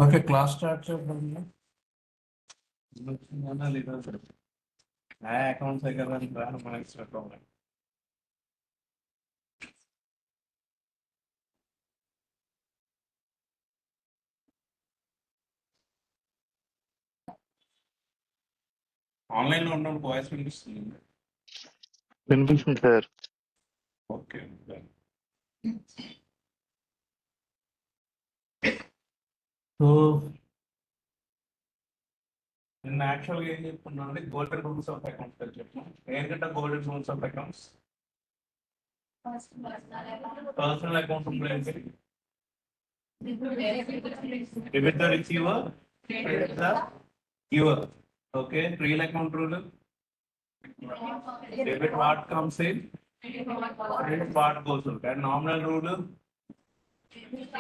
Okay class start చేద్దాం. Accounts దగ్గర మనకి స్టార్ట్ అవ్వాలి. ఆన్లైన్ లో ఉన్నప్పుడు వాయిస్ వినిపిస్తుంది. వినిపిస్తుంది సార్. ఓకే సో నేను యాక్చువల్గా ఏం చెప్తున్నా అంటే గోల్డెన్ రూల్స్ ఆఫ్ అకౌంట్స్ అని చెప్తాను. ఏంటంటే golden rules of accounts personal account ఏంటి? Debit the receiver, credit the giver. Okay, real account rule. Debit what comes in, credit what goes out. And nominal rule.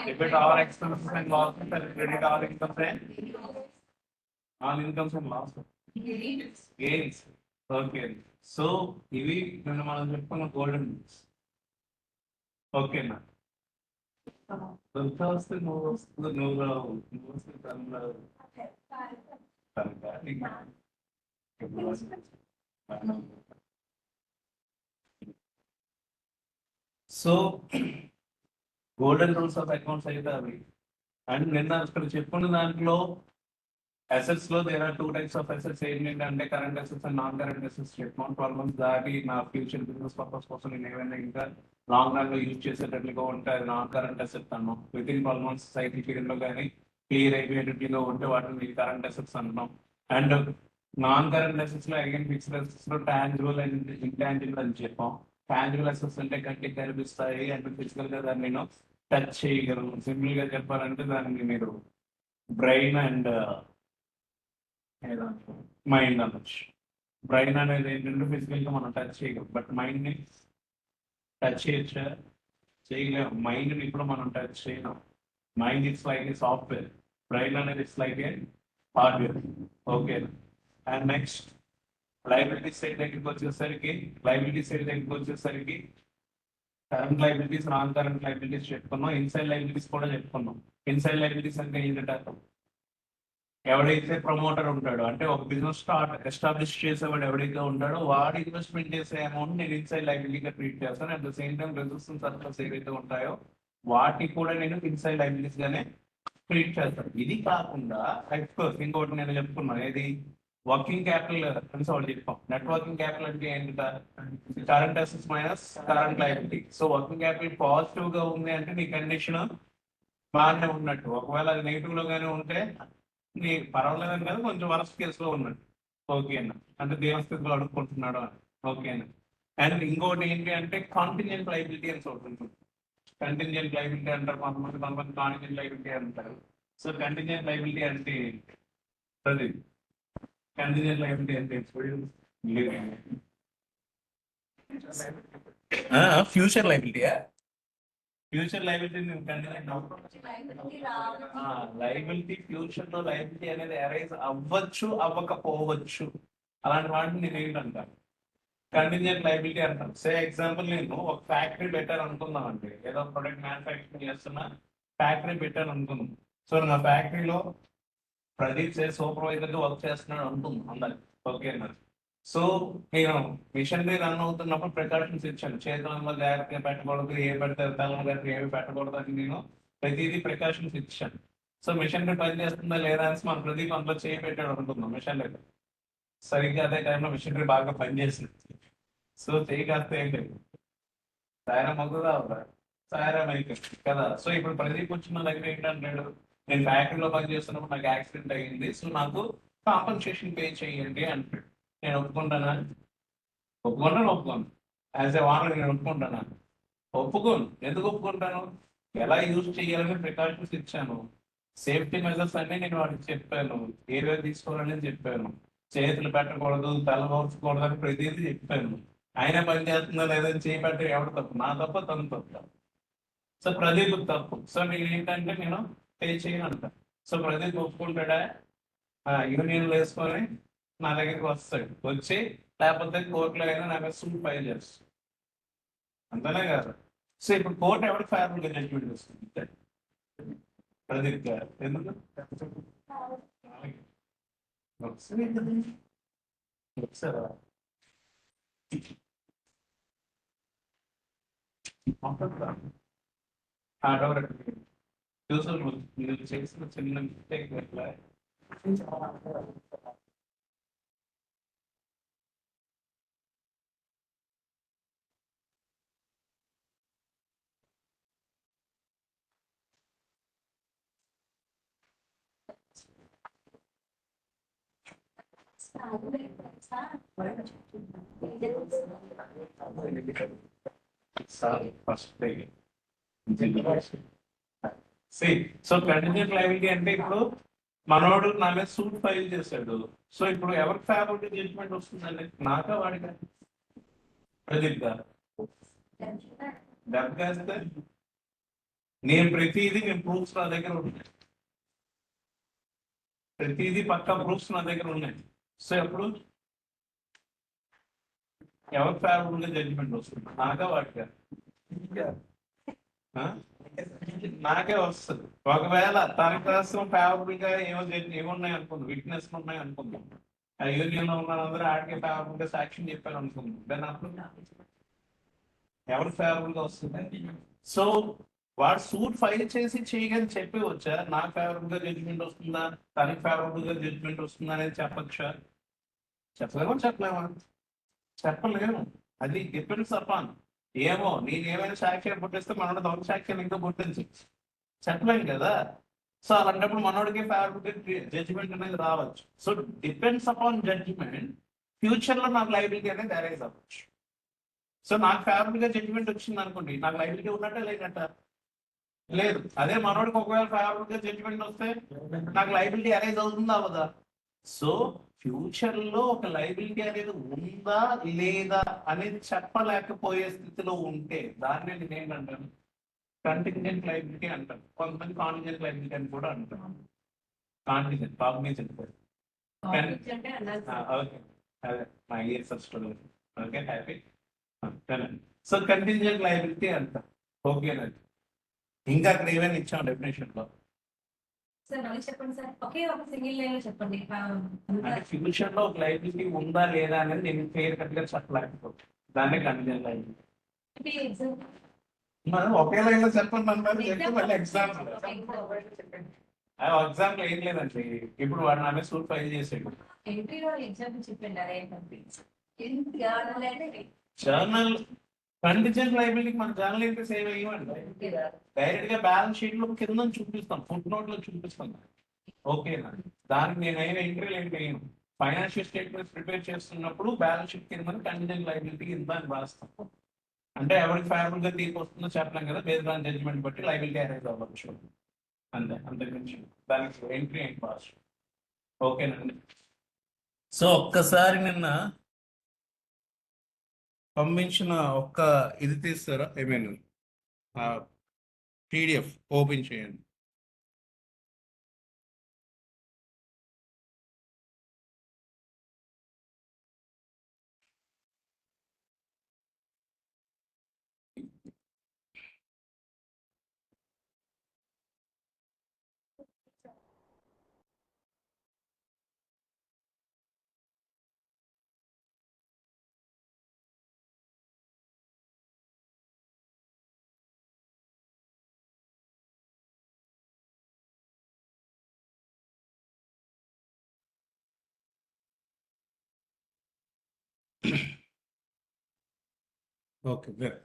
Debit all expenses and losses and credit all incomes and all incomes and losses. Gains. Okay. So, ఇవి నేను మనం చెప్పుకున్న golden rules. ఓకేనా? వస్తే నువ్వు వస్తుంది నువ్వు రావు, నువ్వు వస్తే తను రావు. So golden rules of accounts అయితే అవి. అండ్ నిన్న ఇక్కడ చెప్పుకున్న దాంట్లో అసెట్స్ లో there are 2 types of assets. ఏంటంటే current assets and non current assets. చెప్పాను 12 months దాటి నా ఫ్యూచర్ బిజినెస్ పర్పస్ కోసం నేను ఏమైనా ఇంకా లాంగ్ రన్ లో యూజ్ చేసేటట్లుగా ఉంటే అది నాన్ కరెంట్ అసెట్స్ అన్నాం. With in 12 months cycle period లో కానీ క్లియర్ అయిపోయేటట్లుగా ఉంటే వాటిని కరెంట్ అసెట్స్ అంటున్నాం. అండ్ నాన్ కరెంట్ అసెట్స్ లో అగైన్ ఫిక్స్డ్ అసెట్స్ లో టాంజిబుల్ అండ్ ఇంటాంజిబుల్ అని చెప్పాం. టాంజిబుల్ అసెట్స్ అంటే కంటికి కనిపిస్తాయి అండ్ ఫిజికల్ గా దాన్ని నేను టచ్ చేయగలను. సింపుల్ గా చెప్పాలంటే దాన్ని మీరు బ్రెయిన్ అండ్ మైండ్ అనొచ్చు. బ్రెయిన్ అనేది ఏంటంటే ఫిజికల్ గా మనం టచ్ చేయగలం, బట్ మైండ్ ని టచ్ చేయొచ్చా? చేయలేము. మైండ్ ని ఇప్పుడు మనం టచ్ చేయలేం. Mind it's like a software, brain అనేది it's like a hardware. Okay. And next liability side దగ్గరికి వచ్చేసరికి current liabilities, non current liabilities చెప్పుకున్నాం. ఇన్సైడ్ లైబిలిటీస్ కూడా చెప్పుకున్నాం. ఇన్సైడ్ లైబిలిటీస్ అంటే ఏంటంటే ఎవడైతే ప్రమోటర్ ఉంటాడో, అంటే ఒక బిజినెస్ ఎస్టాబ్లిష్ చేసేవాడు ఎవడైతే ఉంటాడో వాడు ఇన్వెస్ట్మెంట్ చేసే అమౌంట్ నేను ఇన్సైడ్ లైబిలిటీగా ట్రీట్ చేస్తాను. At the same time resistance surplus ఏవైతే ఉంటాయో వాటిని కూడా నేను ఇన్సైడ్ లైబిలిటీస్ గానే ట్రీట్ చేస్తాను. ఇది కాకుండా అఫ్కోర్స్ ఇంకోటి నేను చెప్పుకున్నాను, ఏది వర్కింగ్ క్యాపిటల్ అని ఒకటి చెప్పాం. నెట్ వర్కింగ్ క్యాపిటల్ అంటే ఏంటి? Current assets minus current liability. So working capital positive గా ఉంది అంటే నీ కండిషన్ బాగానే ఉన్నట్టు. ఒకవేళ అది నెగిటివ్ లో గానే ఉంటే నీ పర్వాలేదని కదా, కొంచెం వరస్ట్ కేసులో ఉన్నట్టు. ఓకే అన్న, అంటే దేవస్థితిలో అడుక్కుంటున్నాడు అని. ఓకే అన్న. అండ్ ఇంకోటి ఏంటి అంటే కాంటింజెంట్ లైబిలిటీ అని చూడుతుంది. కంటింజెంట్ లైబిలిటీ అంటారు కొంతమంది కాంటింజెంట్ లైబిలిటీ అంటారు. సో కంటింజెంట్ లైబిలిటీ అంటే అది కంటింజెంట్ లైబిలిటీ అంటే ఫ్యూచర్ లైబిలిటీయా? ఫ్యూచర్ లైబిలిటీ లైబిలిటీ ఫ్యూచర్ లో లైబిలిటీ అనేది అరైజ్ అవ్వచ్చు, అవ్వకపోవచ్చు. అలాంటి వాటిని నేను ఏంటంటాను కంటింజెంట్ లైబిలిటీ అంటాను. సే ఎగ్జాంపుల్, నేను ఒక ఫ్యాక్టరీ పెట్టాను అనుకుందాం అండి, ఏదో ప్రొడక్ట్ మ్యానుఫ్యాక్చరింగ్ చేస్తున్నా ఫ్యాక్టరీ పెట్టాను అనుకుందాం. సో నా ఫ్యాక్టరీలో ప్రదీప్ సూపర్వైజర్ గా వర్క్ చేస్తున్నాడు అనుకుందాం అందరు. ఓకే మరి. సో నేను మిషనరీ రన్ అవుతున్నప్పుడు ప్రికాషన్స్ ఇచ్చాను. చేతులలో జాగ్రత్తగా పెట్టకూడదు, ఏ పెడతారు తల దగ్గర ఏమి పెట్టకూడదు అని నేను ప్రతిదీ ప్రికాషన్స్ ఇచ్చాను. సో మిషనరీ పని చేస్తుందా లేదా అని మన ప్రదీప్ అందులో చేయి పెట్టాడు అనుకుందాం మిషనరీ. సరిగ్గా అదే టైంలో మిషనరీ బాగా పనిచేసింది. సో చేయి కాస్త ఏం లేదు, సాయరం అవుతుందా అవుతా? సాయరం అయిపోయింది కదా. సో ఇప్పుడు ప్రదీప్ వచ్చిన దగ్గర ఏంటంటాడు, నేను ఫ్యాక్టరీలో పని చేస్తున్నప్పుడు నాకు యాక్సిడెంట్ అయ్యింది, సో నాకు కాంపన్సేషన్ పే చేయండి అంటాడు. నేను ఒప్పుకుంటానా? ఒప్పుకోను. యాజ్ ఏ వానర్ నేను ఒప్పుకుంటానా? ఒప్పుకోను. ఎందుకు ఒప్పుకుంటాను? ఎలా యూజ్ చేయాలని ప్రికాషన్స్ ఇచ్చాను. సేఫ్టీ మెజర్స్ అన్ని నేను వాడికి చెప్పాను, ఏవే తీసుకోవాలని చెప్పాను. చేతులు పెట్టకూడదు, తల మోర్చకూడదు అని ప్రతిదీ చెప్పాను. ఆయన పని చేస్తుందా లేదని చేపెట్టే ఎవడు తప్పు? నా తప్ప తను తప్పు. సో ప్రదీప్ తప్పు. సో నేను ఏంటంటే నేను పే చేయను అంట. సో ప్రదీప్ ఒప్పుకుంటాడా? యూనియన్ వేసుకొని నా దగ్గరికి వస్తాడు, వచ్చి లేకపోతే కోర్టులో అయినా నా మీద సూట్ ఫైల్ చేస్తాడు. అంతనే కాదు. సో ఇప్పుడు కోర్టు ఎవరికి ఫేవరబుల్ గా జడ్జ్మెంట్ వస్తుంది? ప్రదీప్ గారు ఎందుకు ఒకసారి ఒకసారా చూసాను మీరు చేసిన చిన్న మిస్టేక్ ఎట్లా సార్ ఫస్ట్ సో కంటిన్యూట్ లైబిలిటీ అంటే ఇప్పుడు మనోడు నా మీద సూట్ ఫైల్ చేశాడు. సో ఇప్పుడు ఎవరికి ఫేవరబుల్ జడ్జ్మెంట్ వస్తుందండి? నాకా వాడిగా? ప్రదీప్ గారు డబ్బు కాస్తే నేను ప్రతిదీ నేను ప్రూఫ్స్ నా దగ్గర ఉన్నాయి, ప్రతిదీ పక్కా ప్రూఫ్స్ నా దగ్గర ఉన్నాయి. సో ఎప్పుడు ఎవరికి ఫేవరబుల్ గా జడ్జిమెంట్ వస్తుంది? నాకా వాడిగా? నాకే వస్తుంది. ఒకవేళ తన కోసం ఫేవరబుల్ గా ఏమున్నాయి అనుకుందాం, విట్నెస్ ఉన్నాయి అనుకుందాం, ఆ యూనియన్ లో ఉన్న అందరూ ఆడికి ఫేవరబుల్ గా సాక్ష్యం చెప్పారు అనుకుందాం, దాని అప్పుడు ఎవరు ఫేవరబుల్ గా వస్తుంది? సో వాడు సూట్ ఫైల్ చేసి చేయగని చెప్పి వచ్చా నాకు ఫేవరబుల్ గా జడ్జిమెంట్ వస్తుందా, తనకి ఫేవరబుల్ గా జడ్జిమెంట్ వస్తుందా అనేది చెప్పచ్చా? చెప్పలేమో చెప్పలేమా? చెప్పలేము. అది డిపెండ్స్ అపాన్. ఏమో నేను ఏమైనా సాక్ష్యాలు పుట్టిస్తే మనోడు దొంగ సాక్ష్యాలు ఇంకా పుట్టించు, చెప్పలేం కదా. సో అలాంటప్పుడు మనోడికి ఫేవరబుల్ జడ్జిమెంట్ అనేది రావచ్చు. So depends upon judgement future లో నాకు లైబిలిటీ అనేది అరైజ్ అవ్వచ్చు. సో నాకు ఫేవరబుల్ గా జడ్జిమెంట్ వచ్చింది అనుకోండి, నాకు లైబిలిటీ ఉన్నట్టే లేనట్ట? లేదు. అదే మనోడికి ఒకవేళ ఫేవరబుల్ గా జడ్జిమెంట్ వస్తే నాకు లైబిలిటీ అరైజ్ అవుతుందా అవదా? సో ఫ్యూచర్ లో ఒక లైబిలిటీ అనేది ఉందా లేదా అనేది చెప్పలేకపోయే స్థితిలో ఉంటే దాన్ని నేను ఏంటంటాను, కంటింజెంట్ లైబిలిటీ అంటాను. కొంతమంది కాంటింజెంట్ లైబిలిటీ అని కూడా అంటాను. కాంటింజెంట్ కాగ్నిజెంట్ ఓకే, అదే నా year first okay happy. So contingent liability అంటాం. ఓకేనండి. ఇంకా అక్కడ ఏమైనా ఇచ్చాం డెఫినేషన్ లో? సార్ మళ్ళీ చెప్పండి సార్. ఒకే ఒక సింగిల్ లైన్ లో చెప్పండి. అంటే ఫ్యూచర్ లో ఒక లైబిలిటీ ఉందా లేదా అనేది నేను క్లియర్ కట్ గా చెప్పలేకపోతే దాన్ని కంటిన్యూ లైబిలిటీ. మనం ఒకే లైన్ లో చెప్పండి అంటారు, చెప్తే మళ్ళీ ఎగ్జాంపుల్. ఎగ్జాంపుల్ ఏం లేదండి, ఇప్పుడు వాడు నా మీద సూట్ ఫైల్ చేసాడు. ఎగ్జాంపుల్ చెప్పండి. జర్నల్ కంటింజెంట్ లైబిలిటీకి మన జర్నల్ అయితే సేవ్ అయ్యమండి, డైరెక్ట్ గా బ్యాలెన్స్ షీట్ లో కింద చూపిస్తాం, ఫుట్ నోట్ లో చూపిస్తాం. ఓకేనా? దానికి నేను అయినా ఎంట్రీలు ఏంటి వేయను. ఫైనాన్షియల్ స్టేట్మెంట్స్ ప్రిపేర్ చేస్తున్నప్పుడు బ్యాలెన్స్ షీట్ కింద కంటింజెంట్ లైబిలిటీకి ఇంత అని రాస్తాం. అంటే ఎవరికి ఫేవరబుల్ గా తీర్పు వస్తుందో చెప్పలేం కదా, బేస్డ్ ఆన్ జడ్జిమెంట్ బట్టి లైబిలిటీ అరైజ్ అవ్వచ్చు. అంతే, అంతకుమించి దానికి ఎంట్రీ ఏంటి పాస్. ఓకేనండి. సో ఒక్కసారి నిన్న పంపించిన ఒక్క ఇది తీస్తారా, ఏమైనా పీడిఎఫ్ ఓపెన్ చేయండి. Okay good.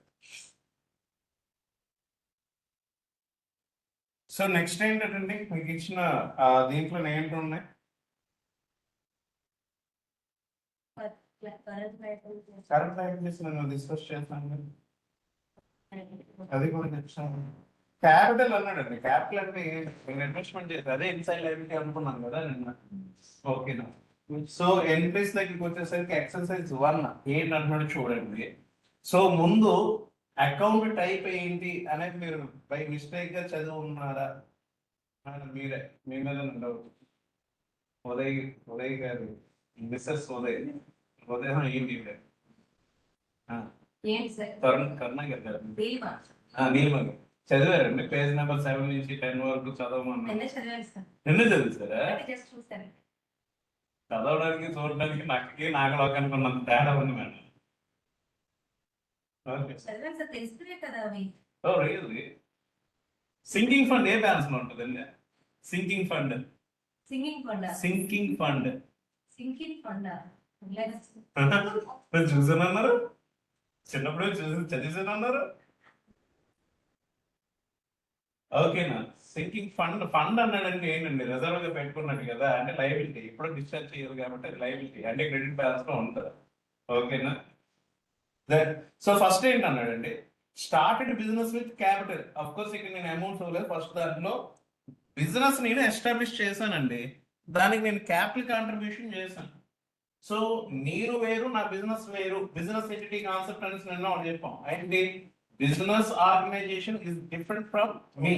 సో నెక్స్ట్ ఏంటంటే మీకు ఇచ్చిన దీంట్లో ఏంటి ఉన్నాయి? కరెంట్ లైబిలిటీస్ నేను డిస్కస్ చేస్తాను, అది కూడా చెప్తాను. క్యాపిటల్ అన్నాడండి, క్యాపిటల్ అంటే నేను ఇన్వెస్ట్మెంట్ చేసి అదే ఇన్సైడ్ లైబిలిటీ అనుకున్నాను కదా నిన్న. ఓకేనా? సో ఎంట్రీస్ దగ్గరికి వచ్చేసరికి ఎక్సర్సైజ్ 1 ఏంటంటున్నాడు చూడండి. సో ముందు అకౌంట్ టైప్ ఏంటి అనేది మీరు బై మిస్టేక్ గా చదివి ఉన్నారా? మీరే, మీ మీద డౌట్. ఉదయ్ గారు, మిస్సెస్ ఉదయ్ ఏంటి కరుణాకర్ గారు, నీలిమ గారు చదివారండి పేజ్ నెంబర్ 7 నుంచి 10 వరకు చదవమన్నా నిన్నే చదివాను సార్. నిన్న చదివారా? అంటే జస్ట్ చూసాను. చదవడానికి చూడడానికి నక్కకి నాగలోకానికి ఉన్నంత తేడా ఉంది మేడం. ఓకే. చదివాను సార్, తెలుసుకునే కదా అవి. Oh really. సింకింగ్ ఫండ్ ఏ బ్యాలెన్స్ లో ఉంటుందండి? Sinking fund. Singing fund. Sinking fund. Sinking fund. చూసానన్నారు, చిన్నప్పుడే చూసి చదివానన్నారు. ఓకేనా? Sinking fund. ఫండ్ అన్నాడంటే ఏంటండి? రిజర్వ్ గా పెట్టుకున్నట్టు కదా, అంటే లైబిలిటీ. ఇప్పుడు డిశ్చార్జ్ చేయరు కాబట్టి అది లైబిలిటీ, అంటే క్రెడిట్ బ్యాలెన్స్ లో ఉంటుంది. ఓకేనా? సో ఫస్ట్ ఏంటన్నాడండి, started business with capital. Of course ఇక్కడ నేను అమౌంట్ ఇవ్వలేదు. ఫస్ట్ దాంట్లో బిజినెస్ నేను ఎస్టాబ్లిష్ చేశానండి, దానికి నేను క్యాపిటల్ కాంట్రిబ్యూషన్ చేశాను. సో మీరు వేరు, నా బిజినెస్ వేరు. బిజినెస్ ఎంటిటీ కాన్సెప్ట్ అనేసి నిన్న ఒకటి చెప్పాం. ఏంటి? Business organisation is different from me.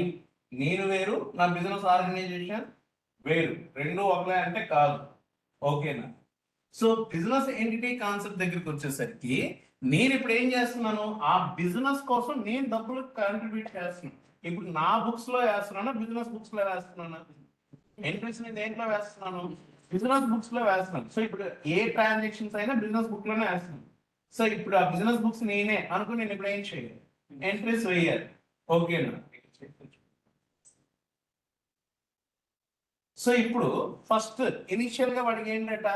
నేను వేరు, నా బిజినెస్ ఆర్గనైజేషన్ వేరు. రెండు ఒకలే అంటే కాదు. ఓకేనా? సో బిజినెస్ ఎంటిటీ కాన్సెప్ట్ దగ్గరికి వచ్చేసరికి నేను ఇప్పుడు ఏం చేస్తున్నాను, ఆ బిజినెస్ కోసం నేను డబ్బులు కాంట్రిబ్యూట్ చేస్తున్నాను. ఇప్పుడు నా బుక్స్ లో వేస్తున్నాను, బిజినెస్ బుక్స్ లో వేస్తున్నాను. ఎంట్రీస్ ని దేంట్లో వేస్తున్నాను? బిజినెస్ బుక్స్ లో వేస్తున్నాను. సో ఇప్పుడు ఏ ట్రాన్సాక్షన్స్ అయినా బిజినెస్ బుక్ లోనే వేస్తున్నాను. సో ఇప్పుడు ఆ బిజినెస్ బుక్స్ నేనే అనుకుని నేను ఇప్పుడు ఏం చేయాలి? ఎంట్రీస్ వేయాలి. ఓకేనా? సో ఇప్పుడు ఫస్ట్ ఇనిషియల్ గా వాడికి ఏంటంట,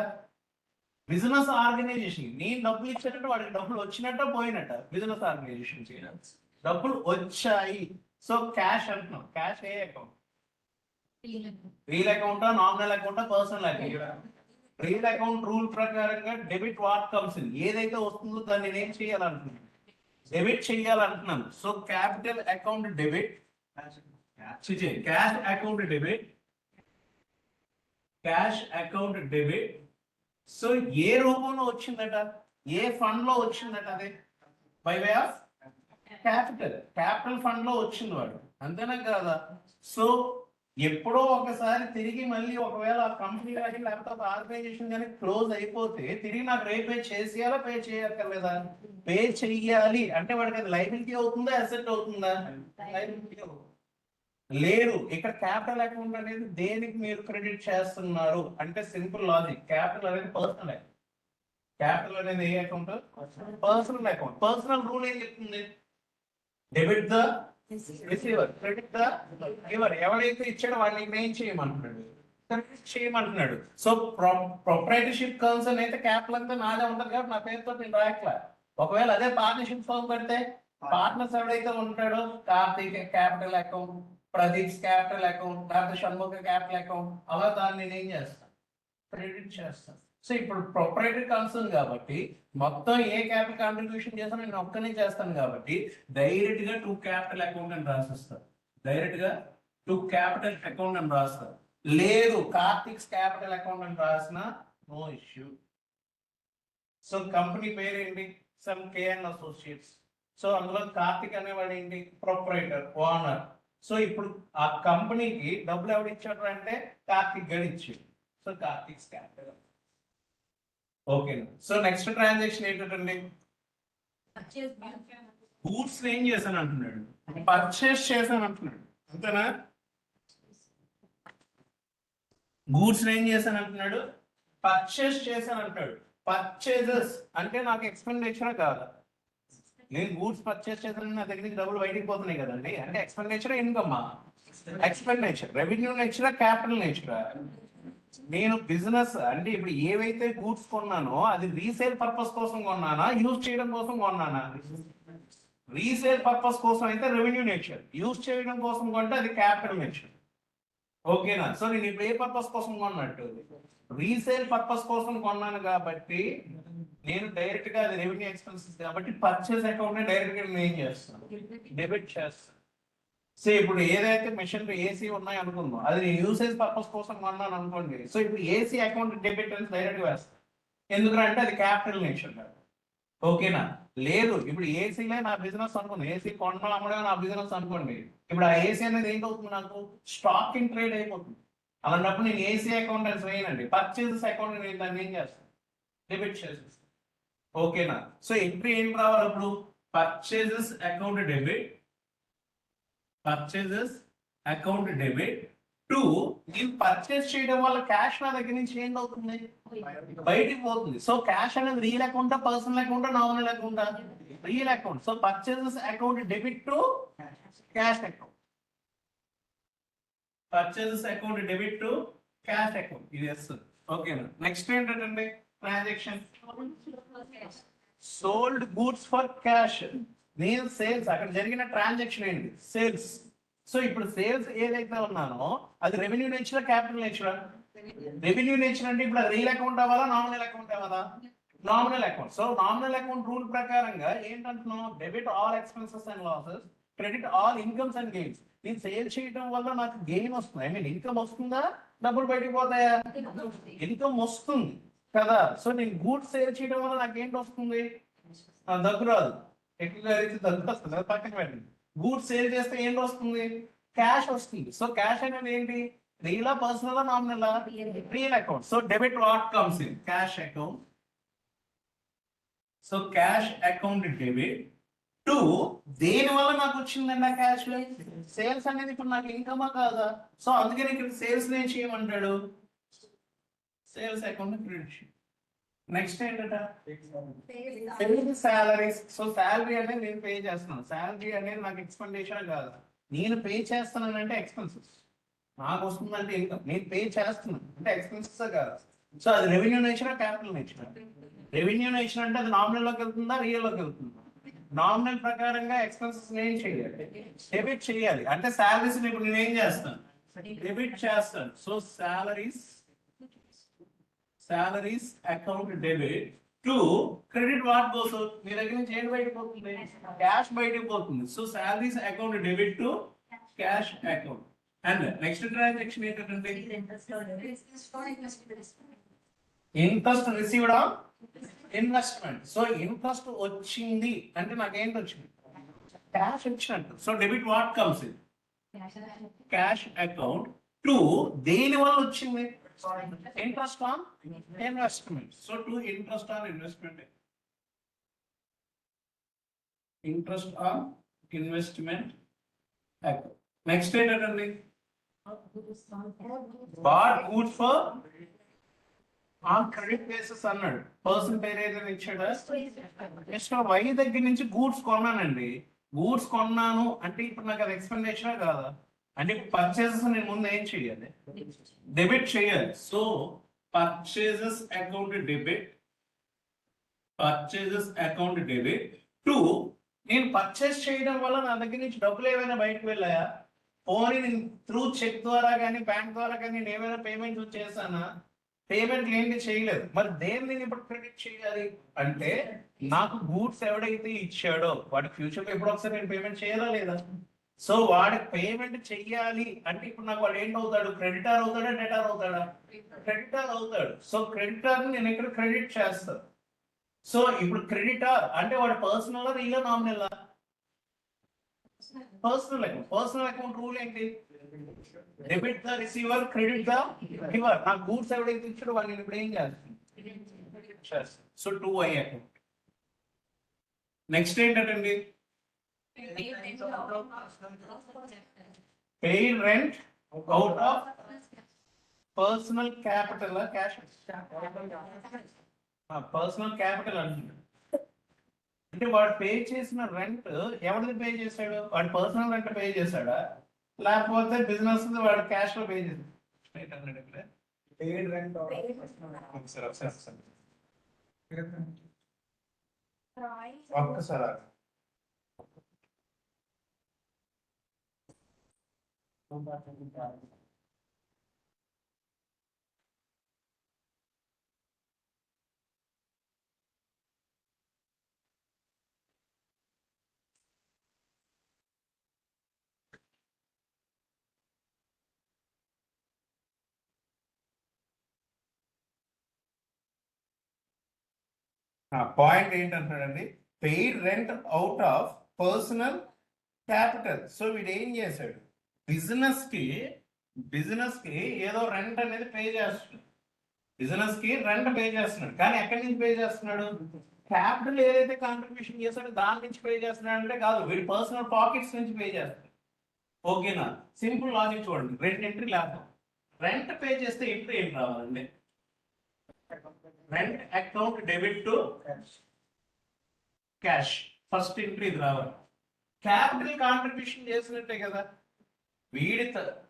బిజినెస్ ఆర్గనైజేషన్ నేను డబ్బులు ఇచ్చేటట్టు వాడికి డబ్బులు వచ్చినట్ట పోయినట్ట. బిజినెస్ ఆర్గనైజేషన్ చేయాలి, డబ్బులు వచ్చాయి. సో క్యాష్ అంటున్నాం. క్యాష్ ఏ అకౌంట్? రియల్ అకౌంటా, నామినల్ అకౌంటా, personal account? Real account rule ప్రకారంగా డెబిట్ వాట్ కమ్స్ ఇన్. ఏదైతే వస్తుందో దాన్ని నేను ఏం చేయాలంటున్నాను? డెబిట్ చేయాలంటున్నాను. So capital account debit, cash account debit, cash account debit. So ఏ రూపంలో వచ్చిందట, ఏ ఫండ్ లో వచ్చిందట? అదే by way of capital. Capital fund లో వచ్చింది వాడు, అంతేనా కదా? సో ఎప్పుడో ఒకసారి తిరిగి మళ్ళీ ఒకవేళ ఆ కంపెనీ కానీ లేకపోతే ఆర్గనైజేషన్ కానీ క్లోజ్ అయిపోతే తిరిగి నాకు రేపే చేసేయాలా, పే చేయక్కర్లేదా? పే చెయ్యాలి. అంటే వాడికి అది లైబిలిటీ అవుతుందా, అసెట్ అవుతుందా? లైబిలిటీ అవుతుంది. లేదు, ఇక్కడ క్యాపిటల్ అకౌంట్ అనేది దేనికి మీరు క్రెడిట్ చేస్తున్నారు అంటే సింపుల్ లాజిక్. క్యాపిటల్ అనేది పర్సనల్ అకౌంట్. క్యాపిటల్ అనేది ఏ account? Personal account. Personal rule ఏం చెప్తుంది? Debit the receiver, credit the giver. ఎవరైతే ఇచ్చాడో వాడిని ఏం చేయమంటున్నాడు? క్రెడిట్ చేయమంటున్నాడు. సో ప్రొప్రైటర్షిప్ కన్సర్న్ అయితే క్యాపిటల్ అంతా నాదే ఉంటుంది కాబట్టి నా పేరుతో నేను రాయట్లా. ఒకవేళ అదే పార్ట్నర్షిప్ ఫర్మ్ పెడితే పార్ట్నర్స్ ఎవరైతే ఉంటాడో, Karthik capital account, Pradeep capital account, లేకపోతే షణ్ముఖ క్యాపిటల్ అకౌంట్, అలా దాన్ని నేను ఏం చేస్తాను? క్రెడిట్ చేస్తాను. సో ఇప్పుడు ప్రొప్రైటరీ కన్సర్న్ కాబట్టి మొత్తం ఏ క్యాపిటల్ కాంట్రిబ్యూషన్ చేస్తాను నేను ఒక్కనే చేస్తాను కాబట్టి డైరెక్ట్ గా టు క్యాపిటల్ అకౌంట్ అని రాసిస్తాను. డైరెక్ట్ గా టు క్యాపిటల్ అకౌంట్ అని రాస్తాను. లేదు కార్తిక్స్ క్యాపిటల్ అకౌంట్ అని రాసిన నో ఇష్యూ. సో కంపెనీ పేరు ఏంటి? Some KN associates. సో అందులో కార్తిక్ అనేవాడు ఏంటి? Proprietor, owner. సో ఇప్పుడు ఆ కంపెనీకి డబ్బులు ఎవరు ఇచ్చాడు అంటే కార్తిక్ గడి ఇచ్చాడు. So Karthik's capital. Okay. So next transaction ఏంటండి? గూడ్స్ ఏం చేశాను అంటున్నాడు, పర్చేస్ చేశాను అంటున్నాడు, అంతేనా? గూడ్స్ ఏం చేశాను అంటున్నాడు, పర్చేస్ చేశాను అంటున్నాడు. పర్చేజెస్ అంటే నాకు ఎక్స్పెండిచర్ కాదా? నేను గూడ్స్ పర్చేస్ చేశాను, నా దగ్గర నుంచి డబ్బులు బయటికి పోతున్నాయి కదండి. అంటే ఎక్స్పెండిచర్, ఇన్కమ్? ఎక్స్పెండిచర్. రెవెన్యూ నేచరా, క్యాపిటల్ నేచరా? నేను బిజినెస్ అంటే ఇప్పుడు ఏవైతే గూడ్స్ కొన్నానో అది రీసేల్ పర్పస్ కోసం కొన్నానా, యూజ్ చేయడం కోసం కొన్నానా? రీసేల్ పర్పస్ కోసం అయితే రెవెన్యూ నేచర్, యూజ్ చేయడం కోసం కొంటే అది క్యాపిటల్ నేచర్. ఓకేనా? సో నేను ఇప్పుడు ఏ పర్పస్ కోసం కొన్నట్టు? రీసేల్ పర్పస్ కోసం కొన్నాను కాబట్టి నేను డైరెక్ట్ గా అది రెవెన్యూ ఎక్స్పెన్సెస్ కాబట్టి పర్చేస్ అకౌంట్ డైరెక్ట్ గా నేను ఏం చేస్తాను? డెబిట్ చేస్తాను. సో ఇప్పుడు ఏదైతే మిషనరీ ఏసీ ఉన్నాయి అనుకుందాం, అది నేను యూసేజ్ పర్పస్ కోసం కొన్నాను అనుకోండి. సో ఇప్పుడు ఏసీ అకౌంట్ డెబిట్ అని డైరెక్ట్ వేస్తాను. ఎందుకంటే అది క్యాపిటల్ నేచర్ కాదు. ఓకేనా? లేదు ఇప్పుడు ఏసీలే నా బిజినెస్ అనుకోండి, ఏసీ కొనడం అమ్మడం నా బిజినెస్ అనుకోండి. ఇప్పుడు ఆ ఏసీ అనేది ఏంటవుతుంది? నాకు స్టాక్ ఇన్ ట్రేడ్ అయిపోతుంది. అలాంటప్పుడు నేను ఏసీ అకౌంట్ అని వేయనండి, పర్చేసెస్ అకౌంట్ నేను దాన్ని ఏం చేస్తాను? డెబిట్ చేసేస్తాను. ఓకేనా? సో ఎంట్రీ ఏం రావాలి అప్పుడు? Purchases account debit, purchases account debit to నేను పర్చేస్ చేయడం వల్ల క్యాష్ నా దగ్గర నుంచి ఏంటి అవుతుంది బయటికి పోతుంది. సో క్యాష్ అనేది రియల్ అకౌంటా, పర్సనల్ అకౌంటా, నామినల్ అకౌంటా? Real account. So purchases account debit to cash account. Purchases account debit to cash account. ఇది వస్తుంది. ఓకేనా? నెక్స్ట్ ఏంటంటే transaction sold goods for cash. నేను సేల్స్, అక్కడ జరిగిన ట్రాన్సాక్షన్ ఏంటి? సేల్స్. సో ఇప్పుడు సేల్స్ ఏదైతే ఉన్నానో అది revenue nature, capital nature? Revenue nature అంటే ఇప్పుడు రియల్ అకౌంట్ అవ్వాలా, నామినల్ అకౌంట్ అవ్వాలా? Nominal account. So nominal account rule ప్రకారంగా ఏంటంటున్నాం? Debit all expenses and losses, credit all incomes and gains. నేను సేల్ చేయడం వల్ల నాకు గెయిన్ వస్తుంది, ఐ మీన్ ఇన్కమ్ వస్తుందా, డబ్బులు బయటికి పోతాయా? ఇన్కమ్ వస్తుంది కదా. సో నేను గూడ్స్ సేల్ చేయడం వల్ల నాకు ఏంటి వస్తుంది? దగ్గు రాదు. ఎట్లా అయితే దగ్గు వస్తుంది, అది పక్కన పెట్టండి. గూడ్స్ సేల్ చేస్తే ఏంటి వస్తుంది? క్యాష్ వస్తుంది. సో క్యాష్ అనేది ఏంటి? Real, personal, nominal? Real account. So debit what comes in? Cash account. So cash account debit to దేని వల్ల నాకు వచ్చిందండి ఆ క్యాష్? సేల్స్ అనేది ఇప్పుడు నాకు ఇన్కమా కాదా? సో అందుకని ఇక్కడ సేల్స్ నేను చేయమంటాడు, సేల్స్ అకౌంట్ క్రెడిట్. నెక్స్ట్ ఏంటంట? సాలరీస్. సో శాలరీ అనేది నేను పే చేస్తున్నాను. శాలరీ అనేది నాకు ఎక్స్పెండిచర్ కాదు, నేను పే చేస్తున్నానంటే ఎక్స్పెన్సెస్. నాకు వస్తుందంటే ఇన్కమ్, నేను పే చేస్తున్నాను అంటే ఎక్స్పెన్సెస్ కాదు. సో అది revenue nature, capital nature? Revenue nature అంటే అది నామినల్ లోకి వెళ్తుందా, రియల్ లోకి వెళ్తుందా? నామినల్ ప్రకారంగా ఎక్స్పెన్సెస్ నేను చేయాలి, డెబిట్ చేయాలి. అంటే శాలరీస్ ఇప్పుడు నేను ఏం చేస్తాను? డెబిట్ చేస్తాను. So salaries account debit to credit what goes out? మీ దగ్గర నుంచి ఏంటి బయటకు పోతుంది? క్యాష్ బయటకు పోతుంది. So salaries account debit to cash account. And next transaction ఏంటంటే interest received on investment. So interest వచ్చింది అంటే నాకు ఏంటి వచ్చింది? క్యాష్ వచ్చినట్టు. So debit what comes in? Cash account to దేని వల్ల వచ్చింది? Interest on investment. So to interest on investment. Interest on investment account. Next ఏంటండి? Bought goods for on credit basis అన్నాడు. పర్సన్ పేరు ఏదైనా ఇచ్చాడా? నెక్స్ట్ వై దగ్గర నుంచి గూడ్స్ కొన్నానండి. గూడ్స్ కొన్నాను అంటే ఇప్పుడు నాకు అది ఎక్స్పెండిచర్ కాదా? అంటే పర్చేసెస్ నేను ముందు ఏం చేయాలి? డెబిట్ చేయాలి. So purchases account debit, purchases account debit to నేను పర్చేస్ చేయడం వల్ల నా దగ్గర నుంచి డబ్బులు ఏమైనా బయటకు వెళ్ళాయా? పోనీ నేను త్రూ చెక్ ద్వారా కానీ బ్యాంక్ ద్వారా కానీ నేను ఏమైనా పేమెంట్ చేశానా? పేమెంట్ ఏంటి చేయలేదు. మరి దేన్ని నేను ఇప్పుడు క్రెడిట్ చేయాలి అంటే నాకు గూడ్స్ ఎవడైతే ఇచ్చాడో వాడికి ఫ్యూచర్ లో ఎప్పుడు ఒకసారి నేను పేమెంట్ చేయాలా లేదా? సో వాడికి పేమెంట్ చెయ్యాలి అంటే ఇప్పుడు నాకు వాడు ఏంటవుతాడు? క్రెడిటార్ అవుతాడా, డెటార్ అవుతాడా? క్రెడిటార్ అవుతాడు. సో క్రెడిటార్ నేను ఇక్కడ క్రెడిట్ చేస్తాను. సో ఇప్పుడు క్రెడిటార్ అంటే వాడు personal, real, nominal? Personal account. Personal account rule ఏంటి? Debit the receiver, credit the giver. నా గూడ్స్ ఎవడైతే ఇచ్చాడో వాడిని ఇప్పుడు ఏం చేస్తాను? So 2i account. నెక్స్ట్ ఏంటండి? Paid rent out of personal capital, cash personal capital అంటున్నాడు. అంటే వాడు పే చేసిన రెంట్ ఎవరిది పే చేశాడు? వాడు పర్సనల్ రెంట్ పే చేశాడా, లేకపోతే బిజినెస్ వాడు క్యాష్ లో పే చేశాడు? పెయిడ్ రెంట్ ఒక్కసారి పాయింట్ ఏంటంటాడండి? Paid rent out of personal capital. So వీడు ఏం చేశాడు? బిజినెస్ కి ఏదో రెంట్ అనేది పే చేస్తున్నాడు. బిజినెస్ కి రెంట్ పే చేస్తున్నాడు, కానీ ఎక్కడి నుంచి పే చేస్తున్నాడు? క్యాపిటల్ ఏదైతే కాంట్రిబ్యూషన్ చేశాడో దాని నుంచి పే చేస్తున్నాడు అంటే కాదు, వీడి పర్సనల్ పాకెట్స్ నుంచి పే చేస్తాడు. ఓకేనా? సింపుల్ లాజిక్ చూడండి, రెండు ఎంట్రీ లేకపోతే రెంట్ పే చేస్తే ఎంట్రీ ఏం రావాలండి? Rent account debit to cash, first entry ఇది రావాలి. క్యాపిటల్ కాంట్రిబ్యూషన్ చేసినట్టే కదా, వీడి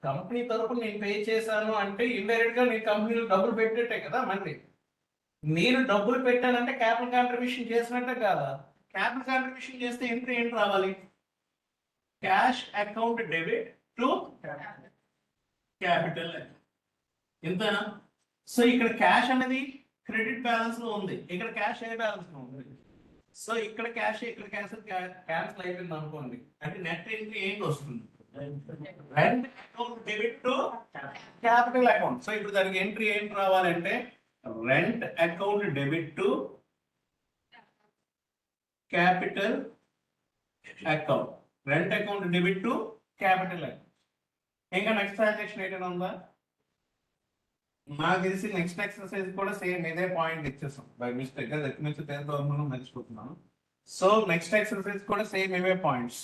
కంపెనీ తరపున నేను పే చేశాను అంటే ఇండైరెక్ట్ గా నేను కంపెనీలో డబ్బులు పెట్టినట్టే కదా. మళ్ళీ నేను డబ్బులు పెట్టానంటే క్యాపిటల్ కాంట్రిబ్యూషన్ చేసినట్టే కాదా? క్యాపిటల్ కాంట్రిబ్యూషన్ చేస్తే ఎంట్రీ ఏంటి రావాలి? Cash account debit to capital, ఎంతనా? సో ఇక్కడ క్యాష్ అనేది క్రెడిట్ బ్యాలెన్స్ లో ఉంది, ఇక్కడ క్యాష్ ఏ బ్యాలెన్స్ లో ఉంది. సో ఇక్కడ క్యాష్ క్యాన్సిల్ అయిపోయింది అనుకోండి, అంటే నెట్ ఎంట్రీ ఏంటి వస్తుంది? Rent account debit to capital account. So ఇప్పుడు దానికి ఎంట్రీ ఏంటి రావాలంటే rent account debit to capital account, rent account debit to capital account. ఇంకా నెక్స్ట్ ట్రాన్సాక్షన్ ఏంటైనా ఉందా? నాకు తెలిసి నెక్స్ట్ ఎక్సర్సైజ్ కూడా సేమ్ ఇదే పాయింట్ ఇచ్చేసాం బై మిస్టేక్ గా, నుంచి మనం మర్చిపోతున్నాను. సో నెక్స్ట్ ఎక్సర్సైజ్ కూడా సేమ్ ఇవే పాయింట్స్.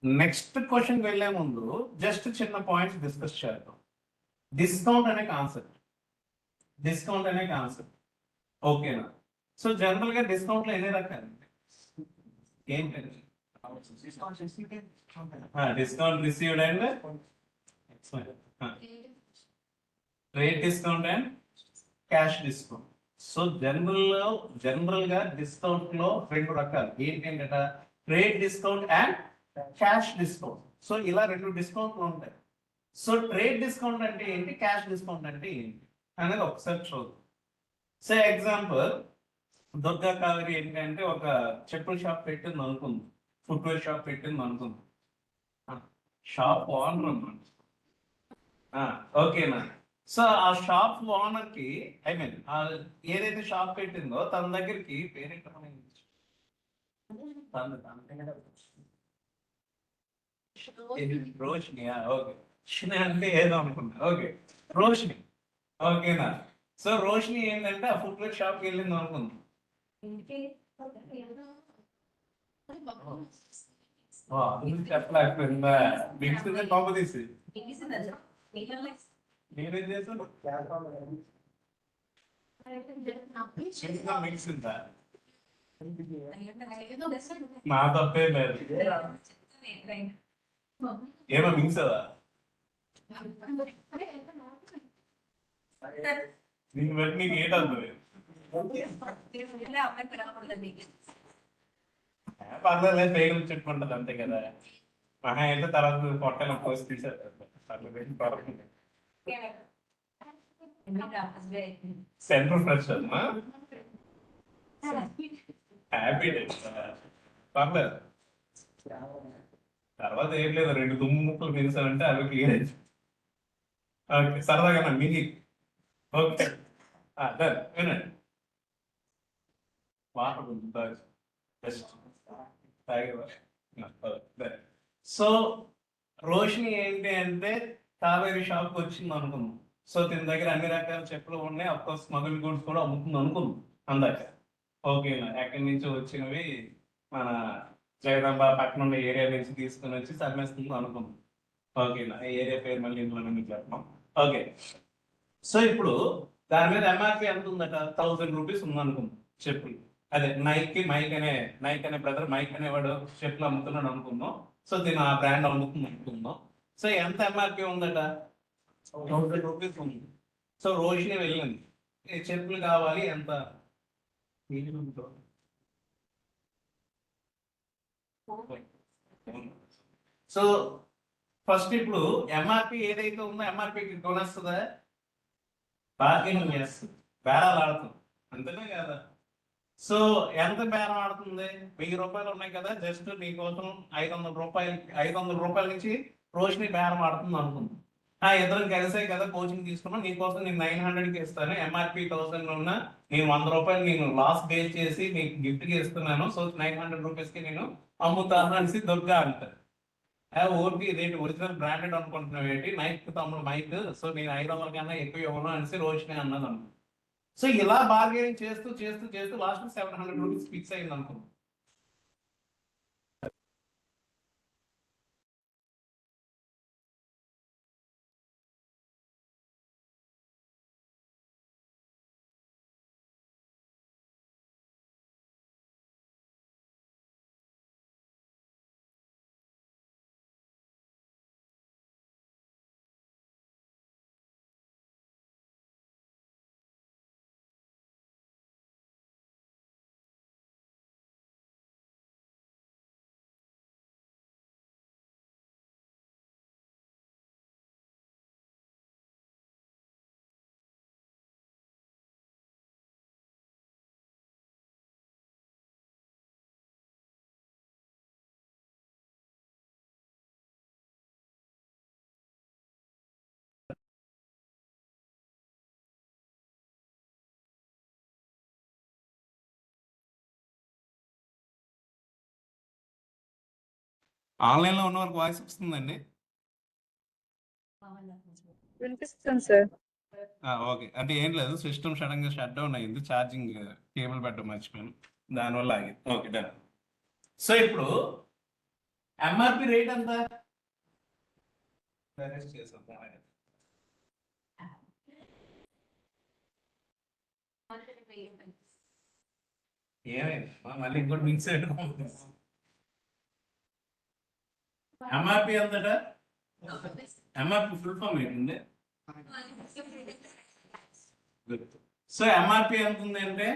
నెక్స్ట్ క్వశ్చన్ వెళ్లే ముందు జస్ట్ చిన్న పాయింట్స్ డిస్కస్ చేద్దాం. డిస్కౌంట్ అనే కాన్సెప్ట్, డిస్కౌంట్ అనే కాన్సెప్ట్ ఓకేనా? సో జనరల్ గా డిస్కౌంట్ లో ఎన్ని రకాలు ఏంటండి? Discount received and trade discount and cash discount. So general గా డిస్కౌంట్ లో రెండు రకాలు ఏంటంటే trade discount and cash discount. So ఇలా రెండు డిస్కౌంట్లు ఉంటాయి. సో ట్రేడ్ డిస్కౌంట్ అంటే ఏంటి, క్యాష్ డిస్కౌంట్ అంటే ఏంటి అనేది ఒకసారి చూద్దాం. సో ఎగ్జాంపుల్, దుర్గా కావేరి ఏంటంటే ఒక చెప్పుల షాప్ పెట్టింది అనుకుంది, ఫుట్వేర్ షాప్ పెట్టింది అనుకుంది. షాప్ ఓనర్ అన్నమాట, ఓకేనా? సో ఆ షాప్ ఓనర్ కి ఏదైతే షాప్ పెట్టిందో తన దగ్గరికి పేరెంట్ రోషిని, ఓకే, షిని అంటే ఏదో అనుకున్నా, ఓకే రోషిని, ఓకేనా? సో రోషిని ఏంటంటే ఆ ఫుట్వేర్ షాప్ కి వెళ్ళింది అనుకుంది. చెప్పలేకపోయిందా? మిక్స్ కాంపదీసి నేనేం చేశాను, మిక్స్ ఉందా? నా తప్పే లేదు, ఏమో మిక్స్ అదా? నీకు బట్టి నీకు ఏంటవుతుంది? పర్లేదు, పేరు చెప్పుకుంటది అంతే కదా. మహా అయితే తర్వాత పొట్టలో పోసి తీసారు. సెంటర్ ఫ్రెష్ అమ్మా, హ్యాపీ డేస్, పర్లేదు. తర్వాత ఏం లేదు, రెండు దుమ్ము ముక్కలు మిగిసానంటే అవి క్లియర్ అయింది. ఓకే, సరదాగా మిగి, ఓకే వినండి. Water best. సో రోషిని ఏంటి అంటే కావేరి షాప్కి వచ్చింది అనుకుందాం. సో దీని దగ్గర అన్ని రకాల చెప్పులు ఉన్నాయి, అఫ్కోర్స్ స్మగుల్ గూడ్స్ కూడా అమ్ముతుంది అనుకుందాం అందాక, ఓకేనా? ఎక్కడి నుంచి వచ్చినవి మన జగదాంబ పట్టణం ఏరియా నుంచి తీసుకుని వచ్చి సమ్మేస్తుంది అనుకుందాం, ఓకేనా? ఏరియా పేరు మళ్ళీ ఇంట్లో మీకు చెప్పాం, ఓకే. సో ఇప్పుడు దాని మీద ఎంఆర్పి ఎంత ఉందట? 1000 రూపీస్ ఉందనుకుందాం చెప్పులు. అదే నైక్ అనే బ్రదర్ మైక్ అనేవాడు చెప్పులు అమ్ముతున్నాడు అనుకుందాం. సో దీని ఆ బ్రాండ్ అమ్ముతుంది అనుకుందాం. సో ఎంత ఎంఆర్పి ఉందట? 1000 రూపీస్ ఉంది. సో రోషిని వెళ్ళింది, చెప్పులు కావాలి ఎంత? సో ఫస్ట్ ఇప్పుడు ఎంఆర్పి ఏదైతే ఉందో ఎంఆర్పికి కొనేస్తుందా? బార్గెనింగ్ చేస్తుంది, బేరాలు ఆడుతుంది, అంతేనే కదా? సో ఎంత బేరం ఆడుతుంది? 1000 రూపాయలు ఉన్నాయి కదా, జస్ట్ నీకోసం 500 రూపాయల నుంచి రోషిని బేరం ఆడుతుంది అనుకుంది. ఇద్దరం కలిసే కదా కోచింగ్ తీసుకున్నాం, నీకోసం నేను 900కి ఇస్తాను, ఎంఆర్పి 1000 ఉన్నా నేను 100 రూపాయలు నేను లాస్ బేస్ చేసి నీకు గిఫ్ట్ కి ఇస్తున్నాను. సో 900 రూపీస్ కి నేను అమ్ముతాను అనేసి దుర్గా అంటారు. ఓన్లీ రేట్ ఒరిజినల్ బ్రాండెడ్ అనుకుంటున్నావు ఏంటి, నైక్ తమ్ముడు మైక్, సో నేను 500 కన్నా ఎక్కువ ఇవ్వను అనేసి రోషిని అన్నది అనుకో. సో ఇలా బార్గెనింగ్ చేస్తూ చేస్తూ చేస్తూ లాస్ట్ 700 రూపీస్ ఫిక్స్ అయింది అనుకో. ఆన్లైన్ లో ఉన్న వరకు వాయిస్ వస్తుందండి. వినిపిస్తుంది సార్. ఓకే, అంటే ఏం లేదు, సిస్టమ్ సడన్ గా షట్ డౌన్ అయింది, ఛార్జింగ్ కేబుల్ పెట్టడం మర్చిపోయాను, దానివల్ల ఆగింది. Okay done. సో ఇప్పుడు ఎంఆర్పి రేట్ ఎంత? ఏమైంది మళ్ళీ ఇంకోటి మిక్స్ అయ్యి ఎంఆర్పి ఎంతట? ఎంఆర్పి ఫుల్ ఫామ్ ఏంటండి? సో ఎంఆర్పి ఎంత ఉంది అంటే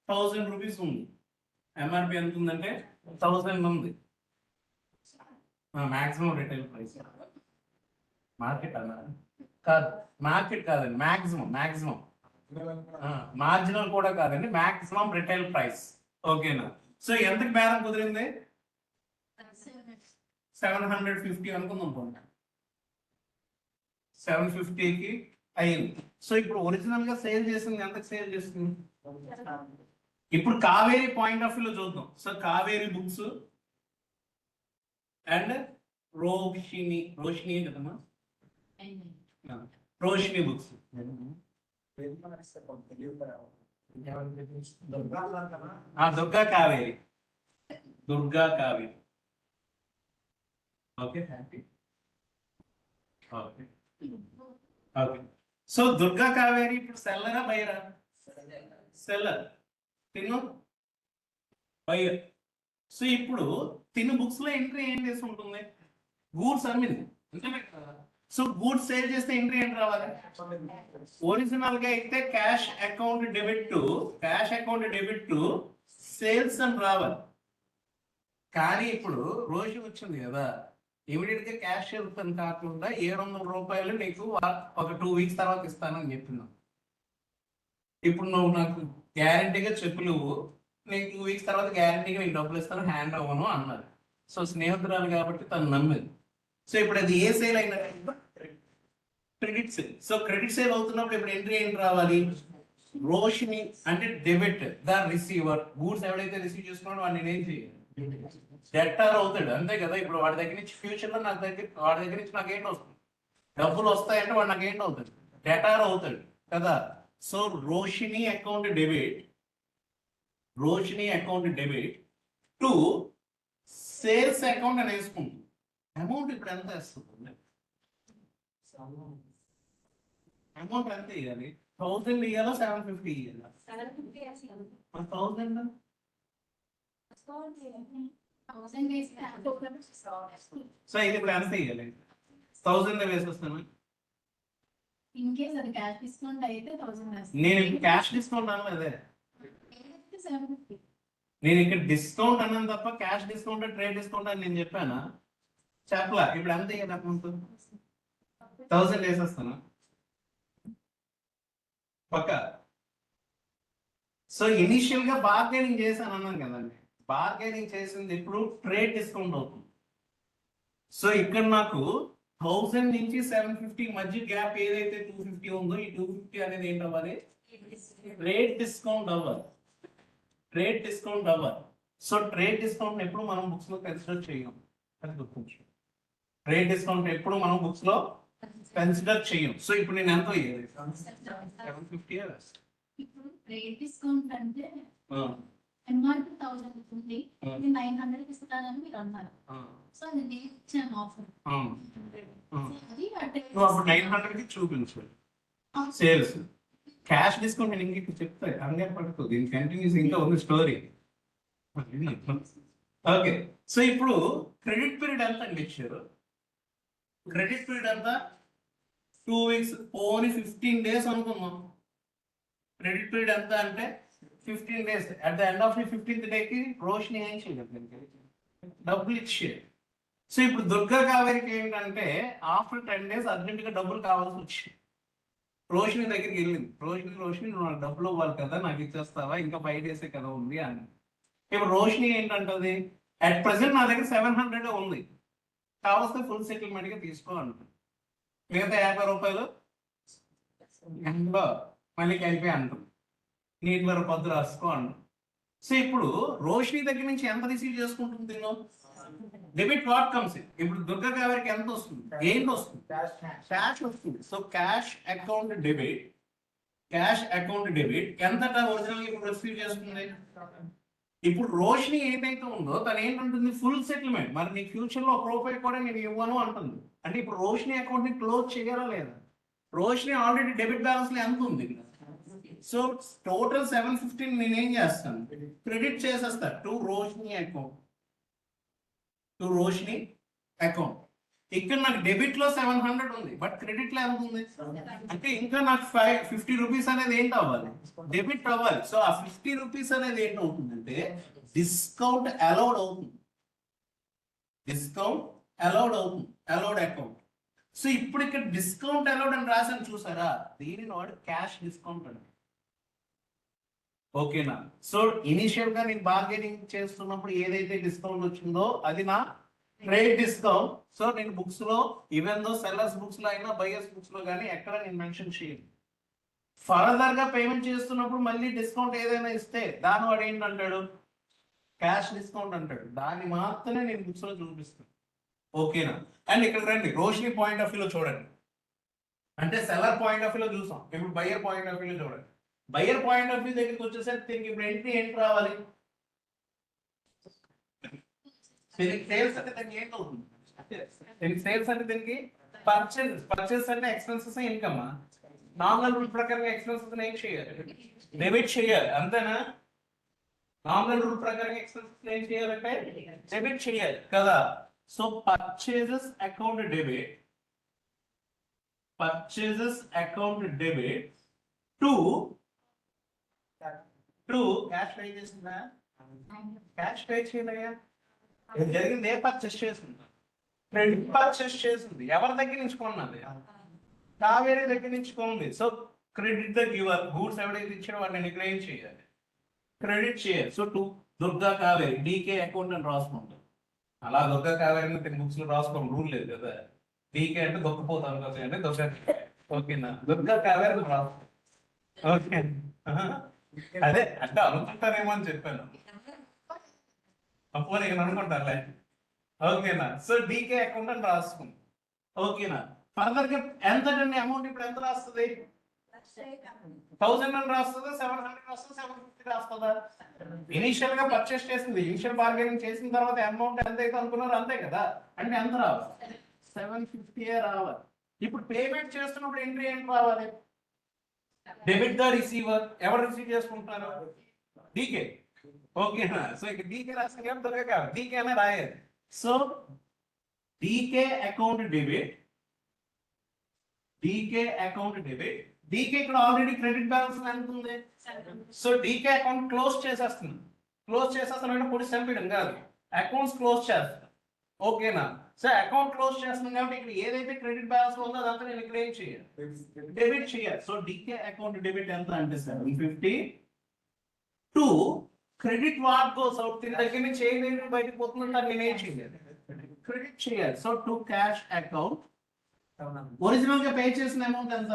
1000 రూపీస్ ఉంది. ఎంఆర్పి ఎంత ఉందంటే 1000 ఉంది. Maximum retail price. మార్కెట్ అన్నారు కాదు, మార్కెట్ కాదండి, మాక్సిమం మార్జినల్ కూడా కాదండి, మాక్సిమం రిటైల్ ప్రైస్. ఓకేనా? సో ఎంతకి బేరం కుదిరింది? 750 అనుకుందాం. 750కి అయింది. సో ఇప్పుడు ఒరిజినల్ గా సేల్ చేసింది ఎంతకు సేల్ చేస్తుంది? ఇప్పుడు కావేరీ పాయింట్ ఆఫ్ వ్యూలో చూద్దాం. So Kaveri books and Roshini కదమ్మా, Roshini books. Durga Kaveri. Okay okay okay. So Durga Kaveri ఇప్పుడు సెల్లరా బయరా? సెల్లర్. తిను బయర్. సో ఇప్పుడు తిను బుక్స్ లో ఎంట్రీ ఏం చేసి ఉంటుంది? గూడ్స్ అమ్మింది. సో గూడ్స్ సేల్ చేస్తే ఎంట్రీ ఏంటి రావాలి? ఒరిజినల్ గా అయితే cash account debit to sales అని రావాలి. కానీ ఇప్పుడు రోజు వచ్చింది కదా, ఇమీడియట్ గా క్యాష్ వెళ్తాను కాకుండా 700 రూపాయలు నీకు ఒక 2 వీక్స్ తర్వాత ఇస్తానని చెప్పినావు. ఇప్పుడు నువ్వు నాకు గ్యారంటీగా చెప్పులు, నీకు 2 వీక్స్ తర్వాత గ్యారంటీగా నీకు డబ్బులు ఇస్తాను, హ్యాండ్ అవ్వను అన్నారు. సో స్నేహితురాలు కాబట్టి తను నమ్మేది. సో ఇప్పుడు అది ఏ సేల్ అయినా credit sale. So credit sale అవుతున్నప్పుడు ఇప్పుడు ఎంట్రీ ఏంటి రావాలి? రోషిని అంటే డెబిట్ ద రిసీవర్. గూడ్స్ ఎవడైతే రిసీవ్ చేసుకున్నాడో వాడిని నేనేం చేయాలి? డెట్టార్ అవుతాడు, అంతే కదా. ఇప్పుడు వాడి దగ్గర నుంచి ఫ్యూచర్ లో వాడి దగ్గర నుంచి నాకు ఏంటి వస్తుంది? డబ్బులు వస్తాయంటే వాడు నాకు ఏంటి అవుతాడు? డెటార్ అవుతాడు కదా. So Roshini account debit to sales account అని వేసుకుంటుంది. అమౌంట్ ఇప్పుడు ఎంత వేస్తుంది? అమౌంట్ ఎంత ఇవ్వాలి? 1000 ఇవ్వాలా 750 ఇవ్వాలా? 1000. సో ఇది ఇప్పుడు ఎంత ఇవ్వాలి? 1000 వేసేస్తాను. ఇన్ కేస్ అది క్యాష్ డిస్కౌంట్ అయితే 1000 వేస్తాను. నేను ఇప్పుడు క్యాష్ డిస్కౌంట్ అనలేదే, 750. నేను ఇక్కడ డిస్కౌంట్ అన్నాను తప్ప క్యాష్ డిస్కౌంట్ ట్రేడ్ డిస్కౌంట్ అని నేను చెప్పానా? చెప్పలా. ఇప్పుడు ఎంత ఇవ్వాలి? అమౌంట్ 1000 వేసేస్తాను పక్క. సో ఇనిషియల్ గా బార్గెనింగ్ చేశాను అన్నాను కదండి, బార్గెనింగ్ చేసింది ఇప్పుడు ట్రేడ్ డిస్కౌంట్ అవుతుంది. సో ఇక్కడ నాకు 1000 నుంచి 750 మధ్య గ్యాప్ ఏదైతే 250 ఉందో, ఈ 250 అనేది ఏంటి అవ్వాలి? ట్రేడ్ డిస్కౌంట్ అవ్వాలి. సో ట్రేడ్ డిస్కౌంట్ ఎప్పుడు మనం బుక్స్ లో కన్సిడర్ చేయం, అది గుర్తుంచు. ట్రేడ్ డిస్కౌంట్ ఎప్పుడు మనం బుక్స్ లో కన్సిడర్ చేయం. సో ఇప్పుడు నేను ఎంత అయ్యేది? 750. ఇప్పుడు రేట్ డిస్కౌంట్ అంటే ఎంఆర్పి 1000 ఉంది, ఇది 900 ఇస్తానని మీరు అన్నారు. సో అది నేను ఇచ్చాను ఆఫర్. అది అప్పుడు 900 కి చూపించు సేల్స్. క్యాష్ డిస్కౌంట్ నేను ఇంక చెప్తా, కంగారు పడుతూ దీని కంటిన్యూస్ ఇంకా ఉంది స్టోరీ. ఓకే. సో ఇప్పుడు క్రెడిట్ పీరియడ్ ఎంత అండి ఇచ్చారు? క్రెడిట్ పీరియడ్ ఎంత? 2 వీక్స్. ఓన్లీ 15 డేస్ అనుకుందాం. క్రెడిట్ పీరియడ్ ఎంత అంటే 15 days. At the end of the 15th డేకి రోషిని ఏం చేయలేదు, డబ్బులు ఇచ్చేది. సో ఇప్పుడు దుర్గా కావేరికి ఏంటంటే ఆఫ్టర్ 10 డేస్ అర్జెంట్ గా డబ్బులు కావాల్సి వచ్చింది. రోషిని దగ్గరికి వెళ్ళింది. రోషిని నువ్వు నాకు డబ్బులు ఇవ్వాలి కదా, నాకు ఇచ్చేస్తావా, ఇంకా 5 డేసే కదా ఉంది అని. ఇప్పుడు రోషిని ఏంటంటది, అట్ ప్రెసెంట్ నా దగ్గర 700 ఉంది, కావస్తే ఫుల్ సెటిల్మెంట్ గా తీసుకో అంటుంది. మిగతా 50 రూపాయలు మళ్ళీ కలిపి అంటుంది, నీటిలో పొద్దు రాసుకో అంటుంది. సో ఇప్పుడు రోషిని దగ్గర నుంచి ఎంత రిసీవ్ చేసుకుంటుంది? Debit what comes in. ఇప్పుడు దుర్గా గారికి ఎంత వస్తుంది? ఏంటి వస్తుంది? క్యాష్ వస్తుంది. So cash account debit, cash account debit ఎంత ఒరిజినల్ ఇప్పుడు రిసీవ్ చేస్తుంది? ఇప్పుడు రోషిని ఏదైతే ఉందో తను ఏంటంటుంది? Full settlement. మరి నీ ఫ్యూచర్ లో ఒక రూపాయి కూడా నేను ఇవ్వను అంటుంది. అంటే ఇప్పుడు రోషిని అకౌంట్ ని క్లోజ్ చేయాలా లేదా? రోషిని ఆల్రెడీ డెబిట్ బ్యాలెన్స్ లో ఎంత ఉంది? సో టోటల్ 750 నేనేం చేస్తాను? క్రెడిట్ చేసేస్తా to Roshini account, to Roshini account. ఇక్కడ నాకు డెబిట్ లో 700 ఉంది, బట్ క్రెడిట్ లో ఎంత ఉంది? అంటే ఇంకా నాకు 50 రూపీస్ అనేది ఏంటి అవ్వాలి? డెబిట్ అవ్వాలి. సో ఆ 50 రూపీస్ అనేది ఏంటి అవుతుందంటే డిస్కౌంట్ అలౌడ్ అవుతుంది. డిస్కౌంట్ అలౌడ్ అవుతుంది, అలౌడ్ అకౌంట్. సో ఇప్పుడు ఇక్కడ డిస్కౌంట్ అలౌడ్ అని రాసాను చూసారా? దీనిని వాడు క్యాష్ డిస్కౌంట్ అండి. ఓకేనా? సో ఇనిషియల్ గా నేను బార్గెనింగ్ చేస్తున్నప్పుడు ఏదైతే డిస్కౌంట్ వచ్చిందో అది నా ట్రేడ్ డిస్కౌంట్. సో నేను బుక్స్ లో ఈవెన్ దో సెల్లర్స్ బుక్స్ లో అయినా బయర్స్ బుక్స్ లో కానీ ఎక్కడ నేను మెన్షన్ చేయను. ఫర్దర్ గా పేమెంట్ చేస్తున్నప్పుడు మళ్ళీ డిస్కౌంట్ ఏదైనా ఇస్తే దాని వాడు ఏంటంటాడు? క్యాష్ డిస్కౌంట్ అంటాడు. దాన్ని మాత్రమే నేను బుక్స్ లో చూపిస్తాను. ఓకేనా? అండ్ ఇక్కడ రండి, రోషిని పాయింట్ ఆఫ్ వ్యూలో చూడండి. అంటే సెల్లర్ పాయింట్ ఆఫ్ వ్యూలో చూసాం, ఇప్పుడు బయర్ పాయింట్ ఆఫ్ వ్యూలో చూడండి. బయర్ పాయింట్ ఆఫ్ వ్యూ దగ్గరికి వచ్చేసరికి దీనికి ఇప్పుడు ఎంట్రీ ఏంటి రావాలి? సేల్స్ అంటే దానికి ఏంటి అవుతుంది? దీనికి సేల్స్ అంటే దీనికి పర్చేస్ అంటే ఎక్స్పెన్సెస్ ఇన్కమ్. నామినల్ రూల్ ప్రకారం ఎక్స్పెన్సెస్ ఏం చేయాలి? డెబిట్ చేయాలి, అంతేనా? నామినల్ రూల్ ప్రకారం ఎక్స్పెన్సెస్ ఏం చేయాలంటే డెబిట్ చేయాలి కదా. So purchases account debit, purchases account debit to cash pay చేసిందా? క్యాష్ పే చేయలేదా? జరిగింది ఏ పర్చేస్ చేసింది? క్రెడిట్ పర్చేస్ చేసింది. ఎవరి దగ్గర నుంచి కొన్నది? కావేరీ దగ్గర నుంచి కొంది. So credit the giver, goods ఎవరైతే ఇచ్చారో వాడిని నిగ్రహం చేయాలి, క్రెడిట్ చేయాలి. So to Durga Kaveri DK account అని రాసుకుంటాం. అలా దుర్గా కావేరీ బుక్స్ లో రాసుకోవడం రూల్ లేదు కదా. డీకే అంటే దొక్కపోతాను కదా, అంటే దుర్గా. ఓకేనా? దుర్గా కావేరీ రాసు. ఓకే, అదే అంటే అనుకుంటారేమో అని చెప్పాను. అప్పుడు నేను అనుకుంటానులే. ఓకేనా? సో డీకే అకౌంట్ అని రాసుకుంది. ఓకేనా? ఫర్దర్ గా ఎంత అమౌంట్ ఇప్పుడు ఎంత రాస్తుంది? 1000 అని రాస్తుందా, 700 రాస్తుందా, 750 రాస్తుందా? ఇనిషియల్ గా పర్చేస్ చేసింది, ఇనిషియల్ బార్గెనింగ్ చేసిన తర్వాత అమౌంట్ ఎంత అయితే అనుకున్నారో అంతే కదా. అంటే ఎంత రావాలి? 750 రావాలి. ఇప్పుడు పేమెంట్ చేస్తున్నప్పుడు ఎంట్రీ ఏంటి రావాలి? Debit the receiver. ఎవరు రిసీవ్ చేసుకుంటున్నారు? డీకే. ఓకేనా? సో ఇక్కడ డీకే రాసిన దొరక డీకే అనే రాయాలి. So DK account debit, DK account debit. DK ఇక్కడ ఆల్రెడీ క్రెడిట్ బ్యాలెన్స్ ఎంత ఉంది? సో డీకే అకౌంట్ క్లోజ్ చేసేస్తుంది. క్లోజ్ చేసేస్తానంటే పొడి చంపడం కాదు, అకౌంట్స్ క్లోజ్ చేస్తాను. ఓకేనా? సో అకౌంట్ క్లోజ్ చేస్తున్నాం కాబట్టి ఇక్కడ ఏదైతే క్రెడిట్ బ్యాలెన్స్ ఉందో అదంతా నేను ఇక్కడ ఏం చేయాలి? డెబిట్ చేయాలి. సో డీకే అకౌంట్ డెబిట్ ఎంత అంటే 750 to credit what goes out. దీని దగ్గర నుంచి ఏదైతే బయటకు పోతుందో నేను ఏం చేయాలి? క్రెడిట్ చేయాలి. So to cash account. Original గా పే చేసిన అమౌంట్ ఎంత?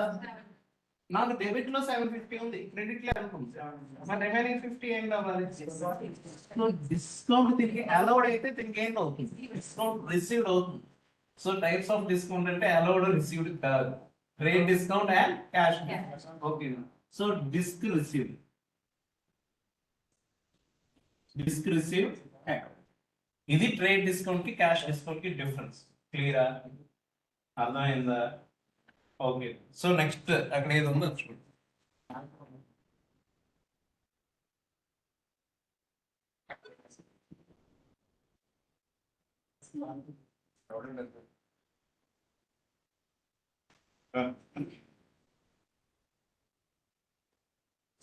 నాకు డెబిట్ లో 750 ఉంది, క్రెడిట్ లో ఎంత ఉంది? మరి రిమైనింగ్ 50 ఏం కావాలి? సో డిస్కౌంట్ దీనికి అలౌడ్ అయితే దీనికి ఏంటి అవుతుంది? డిస్కౌంట్ రిసీవ్డ్ అవుతుంది. సో టైప్స్ ఆఫ్ డిస్కౌంట్ అంటే అలౌడ్, రిసీవ్డ్ కాదు. Trade discount and cash. Okay. So disc received, disc received account. ఇది ట్రేడ్ డిస్కౌంట్ కి క్యాష్ డిస్కౌంట్ కి డిఫరెన్స్. క్లియరా? అర్థమైందా? ఓకే. సో నెక్స్ట్ అక్కడ ఏది ఉందో చూడండి.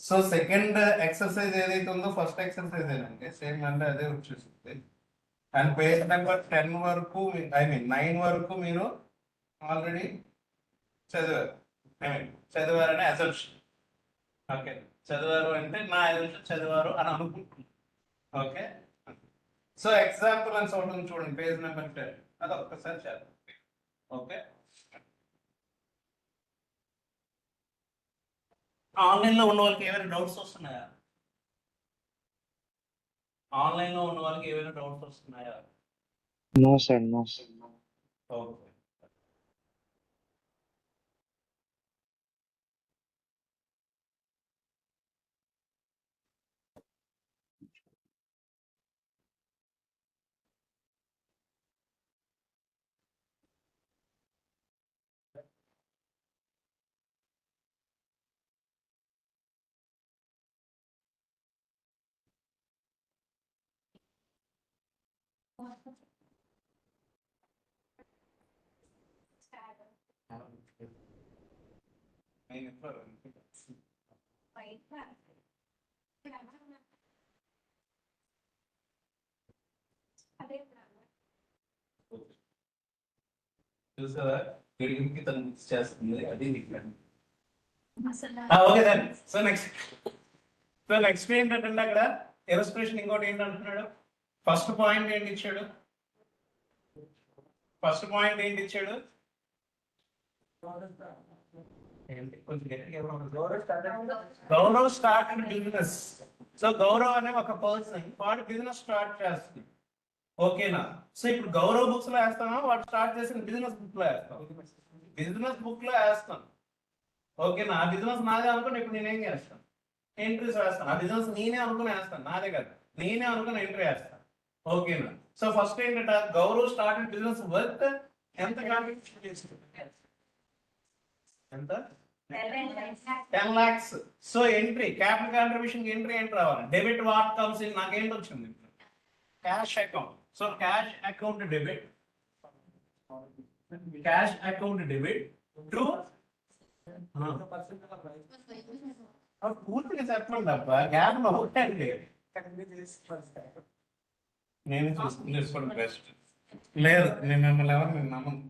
సో సెకండ్ ఎక్సర్సైజ్ ఏదైతే ఉందో ఫస్ట్ ఎక్సర్సైజ్ ఏనంటే సేమ్ అంటే అదే వచ్చేస్తుంది. అండ్ పేజ్ నెంబర్ 10 వరకు, ఐ మీన్ 9 వరకు మీరు ఆల్రెడీ చదివారు. చదివారని అసెప్షన్. ఓకే, చదివారు అంటే నా అసెప్షన్ చదివారు అని అనుకుంటున్నాను. ఓకే. సో ఎగ్జాంపుల్ అని చూడండి, చూడండి పేజ్ నెంబర్ 10. అది ఒక్కసారి చదవండి. ఓకే. ఆన్లైన్ లో ఉన్న వాళ్ళకి ఏమైనా డౌట్స్ వస్తున్నాయా? ఆన్లైన్ లో ఉన్న వాళ్ళకి ఏమైనా డౌట్స్ వస్తున్నాయా? No, sir. No, sir. Okay. నేను ఎప్పుడు చూసారా గిడికి తను మిక్స్ చేస్తుంది అది అసలు ఓకే దెన్ సో నెక్స్ట్ ఏంటంటే అక్కడ ఎలస్ట్రేషన్ ఇంకోటి ఏంటంటున్నాడు ఫస్ట్ పాయింట్ ఏంటి ఇచ్చాడు ఏంటి కొంచెం గట్టిగా Gaurav start business so Gaurav అనే ఒక పర్సన్ వాడు బిజినెస్ స్టార్ట్ చేస్తుంది ఓకేనా సో ఇప్పుడు గౌరవ్ బుక్స్ లో వేస్తాను వాడు స్టార్ట్ చేసిన బిజినెస్ బుక్ లో వేస్తాం బిజినెస్ బుక్ లో వేస్తాను ఓకేనా ఆ బిజినెస్ నాదే అనుకుని ఇప్పుడు నేనేం చేస్తాను ఎంట్రీస్ వేస్తాను ఆ బిజినెస్ నేనే అనుకుని వేస్తాను నాదే కాదు నేనే అనుకుని ఎంట్రీ వేస్తాను ఓకేనా సో ఫస్ట్ ఏంటంటే గౌరవ్ స్టార్ట్ బిజినెస్ వర్త్ ఎంత కాంట్రిబ్యూషన్ చేస్తుంది ఎంత 10 lakhs so entry capital contribution entry ఏంటి రావాలి డెబిట్ వాట్ కమ్స్ ఇన్ నాకేంటి వచ్చింది cash account so cash account debit to పూర్తిగా చెప్పండి అబ్బా గ్యాప్ ఒకటండి నేను చూసుకోవడం బెస్ట్ లేదు నేను మిమ్మల్ని ఎవరు నమ్మను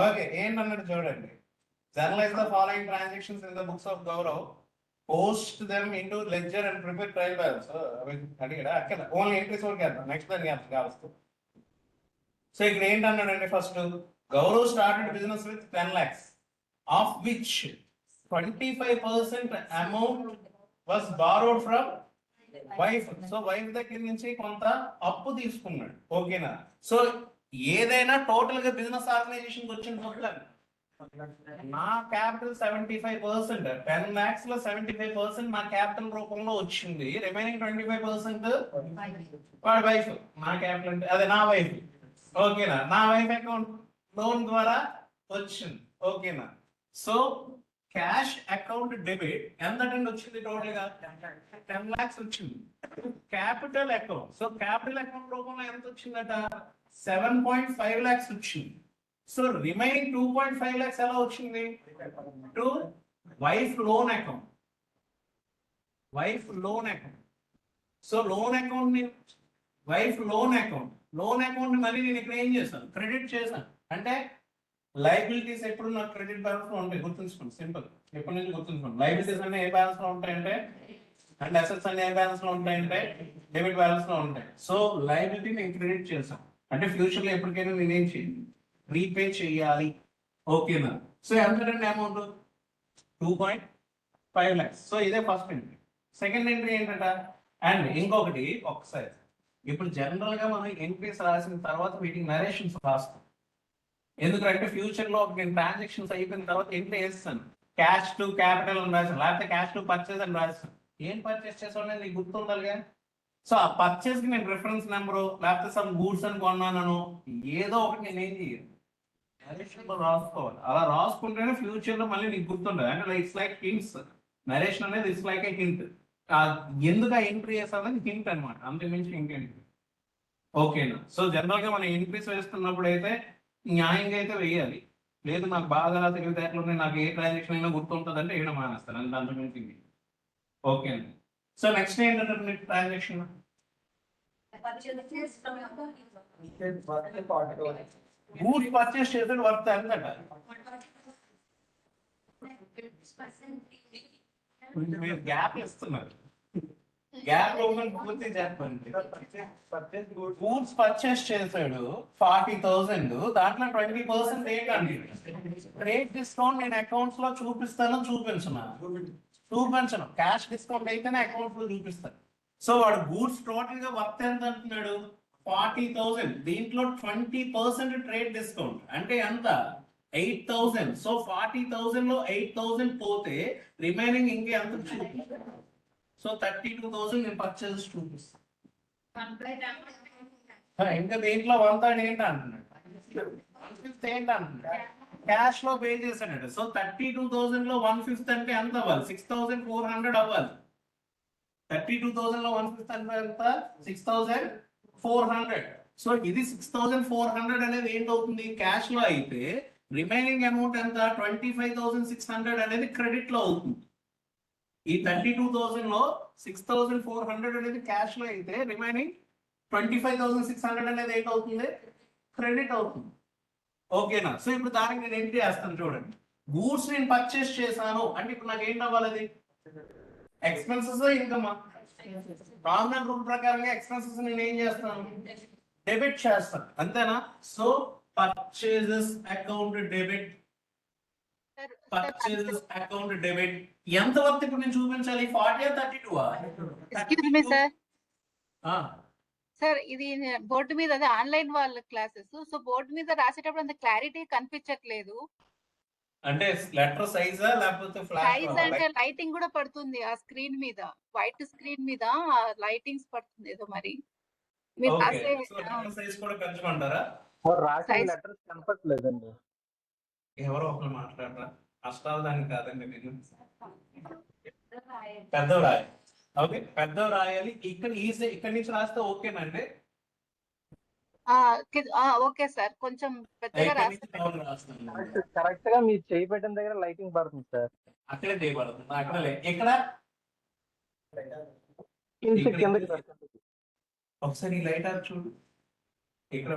ఓకే ఏంటన్నట్టు చూడండి journalize the following transactions in the books of Gaurav post them into ledger and prepare trial balance అడిగాడా అక్కడ ఓన్లీ ఎంట్రీస్ వరకు వేద్దాం నెక్స్ట్ దానికి కావచ్చు సో ఇక్కడ ఏంటన్నాడంటే first Gaurav started business with 10 lakhs of which 25% amount was borrowed from wife so wife దగ్గర నుంచి కొంత అప్పు తీసుకున్నాడు ఓకేనా సో ఏదైనా టోటల్ గా బిజినెస్ ఆర్గనైజేషన్ వచ్చిన మొత్తం నా క్యాపిటల్ 75% 10 lakhs లో 75% నా క్యాపిటల్ రూపంలో వచ్చింది రిమైనింగ్ 25% వాడి వైఫ్ నా క్యాపిటల్ అంటే అదే నా వైఫ్ ఓకేనా నా వైఫ్ అకౌంట్ లోన్ ద్వారా వచ్చింది ఓకేనా సో క్యాష్ అకౌంట్ డెబిట్ ఎంత వచ్చింది టోటల్ గా 10 lakhs వచ్చింది capital account so capital account రూపంలో ఎంత వచ్చిందట 7.5 lakhs వచ్చింది సో రిమైనింగ్ 2.5 lakhs ఎలా వచ్చింది to wife loan account so loan account ని వైఫ్ లోన్ అకౌంట్ మళ్ళీ నేను ఇక్కడ ఏం చేశాను క్రెడిట్ చేశాను అంటే లైబిలిటీస్ ఎప్పుడు నాకు క్రెడిట్ బ్యాలెన్స్ లో ఉంటాయి గుర్తుంచుకోండి సింపుల్ ఎప్పటి నుంచి గుర్తుంచుకోండి లైబిలిటీస్ అన్ని ఏ బ్యాలెన్స్ లో ఉంటాయంటే అండ్ అసెట్స్ అన్ని ఏ బ్యాలెన్స్ లో ఉంటాయంటే డెబిట్ బ్యాలెన్స్ లో ఉంటాయి సో లైబిలిటీ నేను క్రెడిట్ చేశాను అంటే ఫ్యూచర్ లో ఎప్పటికైనా నేనేం చేయాలి రీపే చేయాలి ఓకేనా సో ఎంతంటే అమౌంట్ 2.5 lakhs సో ఇదే ఫస్ట్ ఎంట్రీ సెకండ్ ఎంట్రీ ఏంటంట అండ్ ఇంకొకటి ఒకసారి ఇప్పుడు జనరల్ గా మనం ఎంట్రీస్ రాసిన తర్వాత వీటికి నరేషన్స్ రాస్తాం ఎందుకంటే ఫ్యూచర్ లో నేను ట్రాన్సాక్షన్స్ అయిపోయిన తర్వాత ఎంట్రీ వేస్తాను క్యాష్ టు క్యాపిటల్ అని రాస్తాను లేకపోతే క్యాష్ టు పర్చేస్ అని రాస్తాను ఏం పర్చేస్ చేసాను నీకు గుర్తుండాలిగా సో ఆ పర్చేస్ కి నేను రిఫరెన్స్ నెంబరు లేకపోతే సమ్ గూడ్స్ అని కొన్నాను ఏదో ఒకటి నేను ఏం చేయను నరేషన్ లో రాసుకోవాలి అలా రాసుకుంటేనే ఫ్యూచర్ లో మళ్ళీ నీకు గుర్తుండదు అంటే ఇట్స్ లైక్ హింట్స్ నరేషన్ అనేది ఇట్స్ లైక్ ఏ హింట్ ఎందుకు ఆ ఎంట్రీ చేస్తానని హింట్ అనమాట అంతకుమించి ఇంకేంటి ఓకేనా సో జనరల్ గా మనం ఎంట్రీస్ వేస్తున్నప్పుడు అయితే న్యాయంగా అయితే వేయాలి లేదు నాకు బాగా తెలివితేటలు ఉన్నాయి నాకు ఏ ట్రాన్సాక్షన్ అయినా గుర్తుంటుంది అంటే వేయడం మానేస్తాను అంటే అంతకుమించి ఓకే సో నెక్స్ట్ ఏంటంటే ట్రాన్సాక్షన్ గూడ్స్ పర్చేస్ చేసేది వర్త్ ఎంతట మీరు గ్యాప్ ఇస్తున్నారు గ్యాప్ పూర్తి చెప్పండి గూడ్స్ పర్చేస్ చేశాడు 40,000 దాంట్లో 20% ఏంటండి రేట్ డిస్కౌంట్ నేను అకౌంట్స్ లో చూపిస్తాను చూపించను క్యాష్ డిస్కౌంట్ అయితేనే అకౌంట్స్ లో చూపిస్తాను సో వాడు గూడ్స్ టోటల్ గా వర్త్ ఎంత అంటున్నాడు 40,000. దీంట్లో 20% ట్రేడ్ డిస్కౌంట్ అంటే ఎంత 8,000. సో 40,000 లో 8,000 పోతే రిమైనింగ్ ఇంకా ఎంత చూపిస్తాను. సో 32,000 నేను పర్చేస్ చూపిస్తాను. ఇంకా దీంట్లో 1/3 ఏంటి అంటున్నాడు 1/5 ఏంటి అంటున్నాడు క్యాష్ లో పే చేశాడు. సో 32,000 లో 1/5 అంటే ఎంత అవ్వాలి 6,400 అవ్వాలి. 32,000 లో 1/5 అంటే ఎంత 6,400. సో ఇది 6,400 అనేది ఏంటవుతుంది క్యాష్ లో అయితే రిమైనింగ్ అమౌంట్ ఎంత 25,600 అనేది క్రెడిట్ లో అవుతుంది. ఈ 32,000 లో 6,400 అనేది క్యాష్ లో అయితే రిమైనింగ్ 25,600 అనేది ఏంటవుతుంది క్రెడిట్ అవుతుంది. ఓకేనా. సో ఇప్పుడు దానికి నేను ఎంట్రీ చేస్తాను చూడండి. గూడ్స్ నేను పర్చేస్ చేశాను అంటే ఇప్పుడు నాకు ఏంటి అవ్వాలి అది ఎక్స్పెన్సెస్ ఇన్కమ్. నామినల్ రూల్ ప్రకారంగా ఎక్స్పెన్సెస్ నేను ఏం చేస్తాను డెబిట్ చేస్తాను అంతేనా. So purchases account debit purchases account debit ఎంత వరకు ఇప్పుడు నేను చూపించాలి 40 32 ఎక్స్క్యూజ్ మీ సార్ సార్ ఇది బోర్డు మీద అదే ఆన్లైన్ వాళ్ళ క్లాసెస్ సో బోర్డు మీద రాసేటప్పుడు అంత క్లారిటీ కనిపించట్లేదు. అంటే లెటర్ సైజా లేకపోతే సైజ్ అంటే లైటింగ్ కూడా పడుతుంది ఆ స్క్రీన్ మీద వైట్ స్క్రీన్ మీద లైటింగ్స్ పడుతుంది ఏదో మరి మీరు రాసే సైజ్ కూడా పెంచమంటారా రాసిన లెటర్స్ కనపట్లేదండి. ఎవరో ఒకరు మాట్లాడరా అష్టాలు దానికి కాదండి నేను పెద్ద రాయాలి. ఓకే పెద్ద రాయాలి. ఇక్కడ ఇక్కడ నుంచి రాస్తే ఓకేనండి. ఓకే సార్ కొంచెం పెద్దగా రాస్తాను కరెక్ట్ గా మీరు చేయి పెట్టిన దగ్గర లైటింగ్ పడుతుంది సార్. అక్కడే చేయబడుతుంది అక్కడ ఎక్కడ కిందకి ఒకసారి ఈ లైట్ ఆఫ్ చూడు ఇక్కడ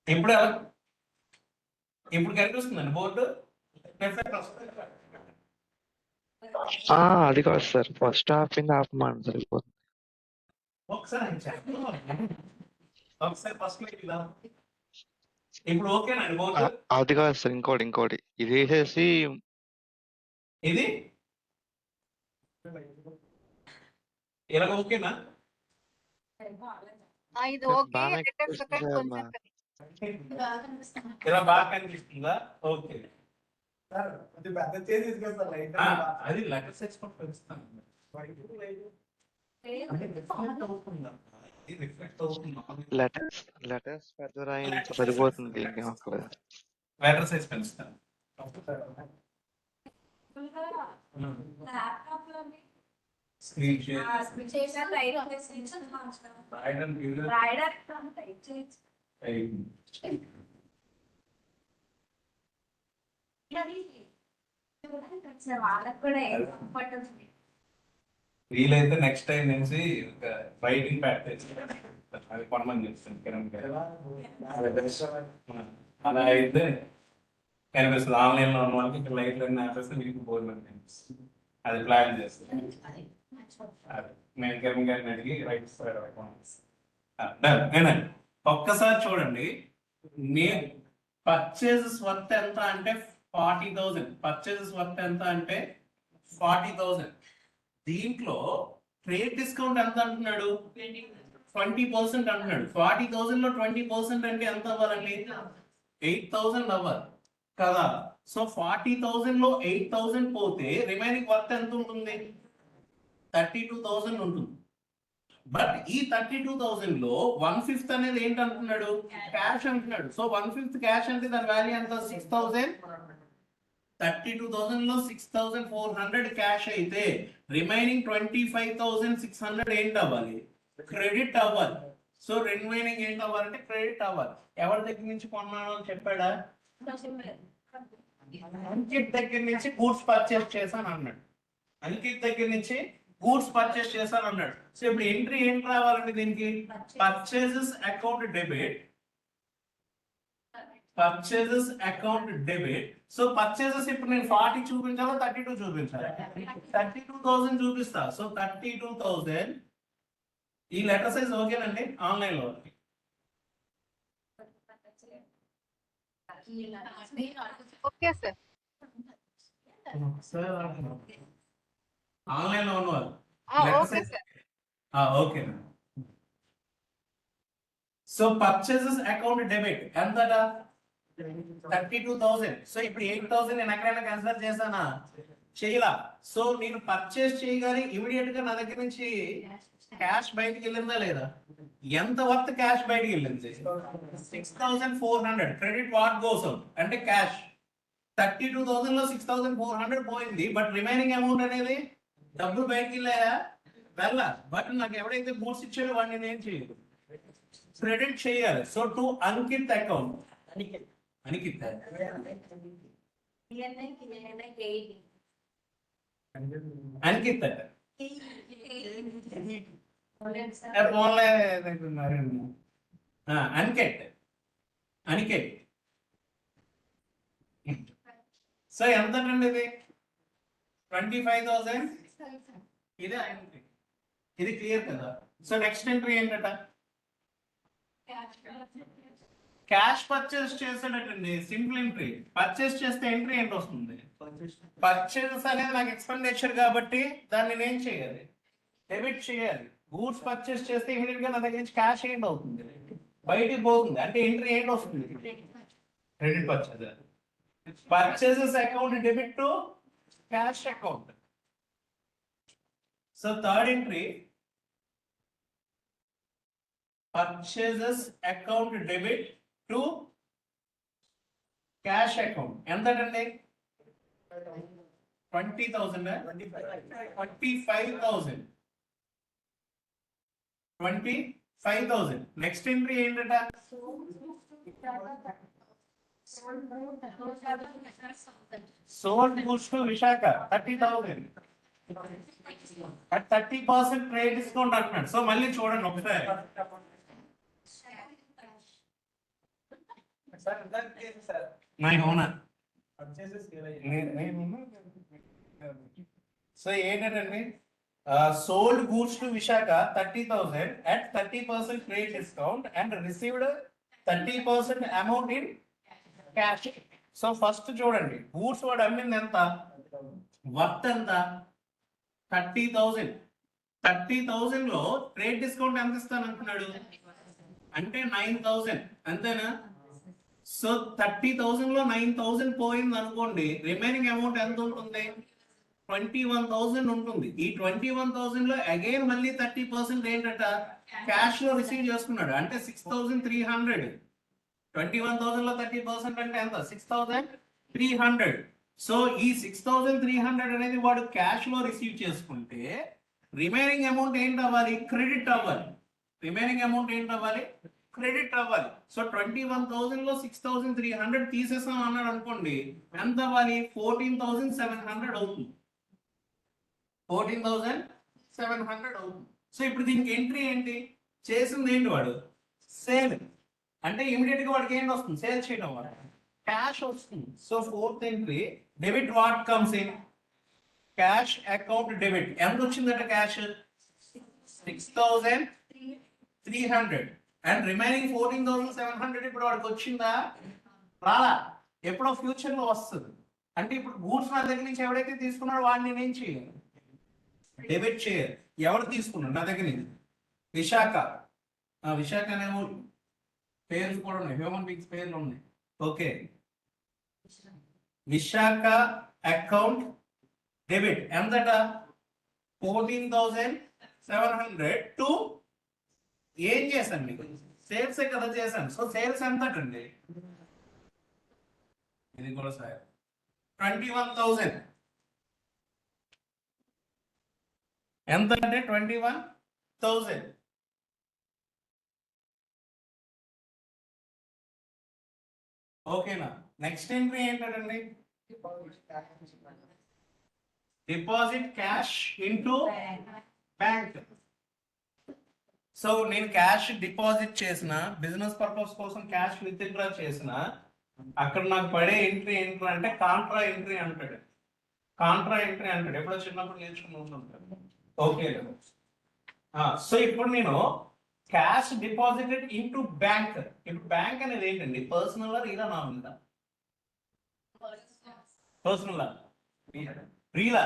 ఇప్పుడు ఇప్పుడు కనిపిస్తుందండి బోర్డు అది కాదు సార్ ఫస్ట్ హాఫ్ కింద ఆపమని సరిపోతుంది. ఒకసారి ఫస్ట్ ఇప్పుడు ఓకేనండి బోర్డు. అది కాదు సార్ ఇంకోటి ఇది వేసేసి ఇది ఇలా ఓకేనా ఇది ఓకే ఇలా బాగా కనిపిస్తుందా ఓకే అది లెటర్ సైజ్ కూడా పెంచుతాను లెటర్స్ పెద్ద రాయి సరిపోతుంది. లెటర్ సైజ్ పెంచుతాను. స్క్రీన్ షేర్ వీలైతే నెక్స్ట్ టైం నుంచి రైటింగ్ ప్యాడ్ తెచ్చుకోండి. అది కొనమని చెప్తాను అలా అయితే కనిపిస్తుంది. ఆన్లైన్ లో ఉన్న వాళ్ళకి ఇక్కడ లైట్లు అన్ని ఆపేస్తే మీకు బోర్డు కనిపిస్తుంది. అది ప్లాన్ చేస్తాను. అది నేను కిరణ్ గారిని అడిగి రైట్ నేనండి. ఒక్కసారి చూడండి నేను పర్చేజెస్ వర్త్ ఎంత అంటే 40,000. పర్చేజెస్ వర్త్ ఎంత అంటే 40,000. దీంట్లో ట్రేడ్ డిస్కౌంట్ ఎంత అంటున్నాడు 20% అంటున్నాడు. 40,000 లో 20% అంటే ఎంత అవ్వాలండి 8,000 అవ్వాలి కదా. సో 40,000 లో 8,000 పోతే రిమైనింగ్ వర్త్ ఎంత ఉంటుంది 32,000 ఉంటుంది. బట్ ఈ 32,000 లో 1/5 అనేది ఏంటి అంటున్నాడు క్యాష్ అంటున్నాడు. సో 1/5 క్యాష్ అంటే దాని వాల్యూ ఎంత 6,000. 32,000 లో 6,400 క్యాష్ అయితే రిమైనింగ్ 25,600 ఏంటి అవ్వాలి క్రెడిట్ అవ్వాలి. సో రిమైనింగ్ ఏంటి అవ్వాలంటే క్రెడిట్ అవ్వాలి. ఎవరి దగ్గర నుంచి కొన్నాను అని చెప్పాడా అంకిత్ దగ్గర నుంచి గూడ్స్ పర్చేస్ చేశాను అన్నాడు. అంకిత్ దగ్గర నుంచి గూడ్స్ పర్చేస్ చేశాను అన్నాడు. సో ఇప్పుడు ఎంట్రీ ఏంటి రావాలండి దీనికి purchases account debit. Purchases account debit. So purchases ఇప్పుడు నేను 40 చూపించాలా 32 చూపించాలి 32,000 చూపిస్తా. సో 32,000 ఈ లెటర్ సైజ్ ఓకేనండి ఆన్లైన్ లో ఓకే సార్ ఆన్లైన్ లో ఉన్నవాళ్ళు okay sir. Okay. So purchases account debit ఎంత 32,000. సో ఇప్పుడు 8,000 నేను ఎక్కడైనా కన్సిడర్ చేశానా? చేయలా. సో నేను పర్చేస్ చేయగానే ఇమీడియట్ గా నా దగ్గర నుంచి క్యాష్ బయటికి వెళ్ళిందా లేదా? ఎంత వర్త్ క్యాష్ బయటికి వెళ్ళింది? 6,400. క్రెడిట్ వాట్ గోస్ అవుట్ అంటే క్యాష్. 32,000 లో 6,400 పోయింది. బట్ రిమైనింగ్ అమౌంట్ అనేది డబ్బులు బయటికి వెళ్ళా. బట్ నాకు ఎవడైతే గూడ్స్ ఇచ్చాడో వాడిని నేను చేయలేదు, క్రెడిట్ చేయాలి. So to Ankit account. Aniket Ankit Aniket Aniket. So ఎంత అండి ఇది? 25,000. ఇది ఎంట్రీ, ఇది క్లియర్ కదా? సో నెక్స్ట్ ఎంట్రీ ఏంటట? క్యాష్ పర్చేస్ చేసేటట్టండి. Simple entry. పర్చేస్ చేస్తే ఎంట్రీ ఏంటి వస్తుంది? పర్చేస్ అనేది నాకు ఎక్స్పెండిచర్ కాబట్టి దాన్ని నేను చేయాలి, డెబిట్ చేయాలి. గూడ్స్ పర్చేస్ చేస్తే ఇమీడియట్ గా నా దగ్గర నుంచి క్యాష్ ఏంటి అవుతుంది? బయటికి పోతుంది. అంటే ఎంట్రీ ఏంటి వస్తుంది? Credit purchase. Purchases account debit to cash account. So third entry purchases account debit to cash account. ఎంతటండి? 20,000. 25,000. 25,000. నెక్స్ట్ ఎంట్రీ ఏంటట? Sold goods to Visakha 30,000 at 30% trade discount అంటున్నాడు. సో మళ్ళీ చూడండి ఒకసారి. సో ఏంటంటే sold goods to Visakha 30,000 at 30% trade discount and received 30% amount in cash. So first చూడండి, goods వాడు అమ్మింది ఎంత, వర్త్ ఎంత? 30,000. 30,000 లో ట్రేడ్ డిస్కౌంట్ ఎంత ఇస్తాను అంటున్నాడు? అంటే 9,000. అంతేనా? సో 30,000 లో 9,000 పోయింది అనుకోండి, రిమైనింగ్ అమౌంట్ ఎంత ఉంటుంది? 21,000 ఉంటుంది. ఈ 21,000 లో అగైన్ మళ్ళీ 30% ఏంటట? క్యాష్ లో రిసీవ్ చేసుకున్నాడు. అంటే 6,300. 21,000 లో 30% అంటే ఎంత? 6,300. సో ఈ 6,300 అనేది వాడు క్యాష్ లో రిసీవ్ చేసుకుంటే రిమైనింగ్ అమౌంట్ ఏంటి అవ్వాలి? క్రెడిట్ అవ్వాలి. రిమైనింగ్ అమౌంట్ ఏంటి అవ్వాలి? క్రెడిట్ అవ్వాలి. సో 21,000 లో 6,300 తీసేసాం అన్నాడు అనుకోండి, ఎంత అవ్వాలి? 14,700 అవుతుంది. 14,700 అవుతుంది. సో ఇప్పుడు దీనికి ఎంట్రీ ఏంటి? చేసింది ఏంటి వాడు? సేల్. అంటే ఇమీడియట్ గా వాడికి ఏంటి వస్తుంది? సేల్ చేయడం వల్ల క్యాష్ వస్తుంది. So fourth entry debit what comes in cash account debit. ఎంత వచ్చిందట క్యాష్? 6,300 అండ్ రిమైనింగ్ 14,700 ఇప్పుడు వాడికి వచ్చిందా? రాలా. ఎప్పుడో ఫ్యూచర్ లో వస్తుంది. అంటే ఇప్పుడు గూడ్స్ నా దగ్గర నుంచి ఎవడైతే తీసుకున్నాడో వాడిని నేను చేయాలి, డెబిట్ చేయాలి. ఎవరు తీసుకున్నాడు నా దగ్గర నుంచి? విశాఖ. విశాఖ అనే పేర్లు కూడా ఉన్నాయి, హ్యూమన్ బీయింగ్స్ పేర్లు ఉన్నాయి. ఓకే, విశాఖ అకౌంట్ డెబిట్ ఎంతట? 14,700 టు ఏం చేశాను? మీకు సేల్స్ కదా చేశాను. సో సేల్స్ ఎంతటండి? ఇది కూడా సార్ 21,000. ఎంత అంటే 21,000. ఓకేనా? నెక్స్ట్ ఎంట్రీ ఏంటండి? Deposit cash into bank. So నేను క్యాష్ డిపాజిట్ చేసిన, బిజినెస్ పర్పస్ కోసం క్యాష్ విత్డ్రా చేసిన, అక్కడ నాకు పడే ఎంట్రీ ఏంటి అంటే కాంట్రా ఎంట్రీ అంటాడు. కాంట్రా ఎంట్రీ అంటాడు. ఎప్పుడో చిన్నప్పుడు నేర్చుకుని ఉంటాడు. ఓకే. సో ఇప్పుడు నేను క్యాష్ డిపాజిటెడ్ ఇంటూ బ్యాంక్. ఇప్పుడు బ్యాంక్ అనేది ఏంటండి? పర్సనల్ రీలా నామినల్? పర్సనల్ రీలా?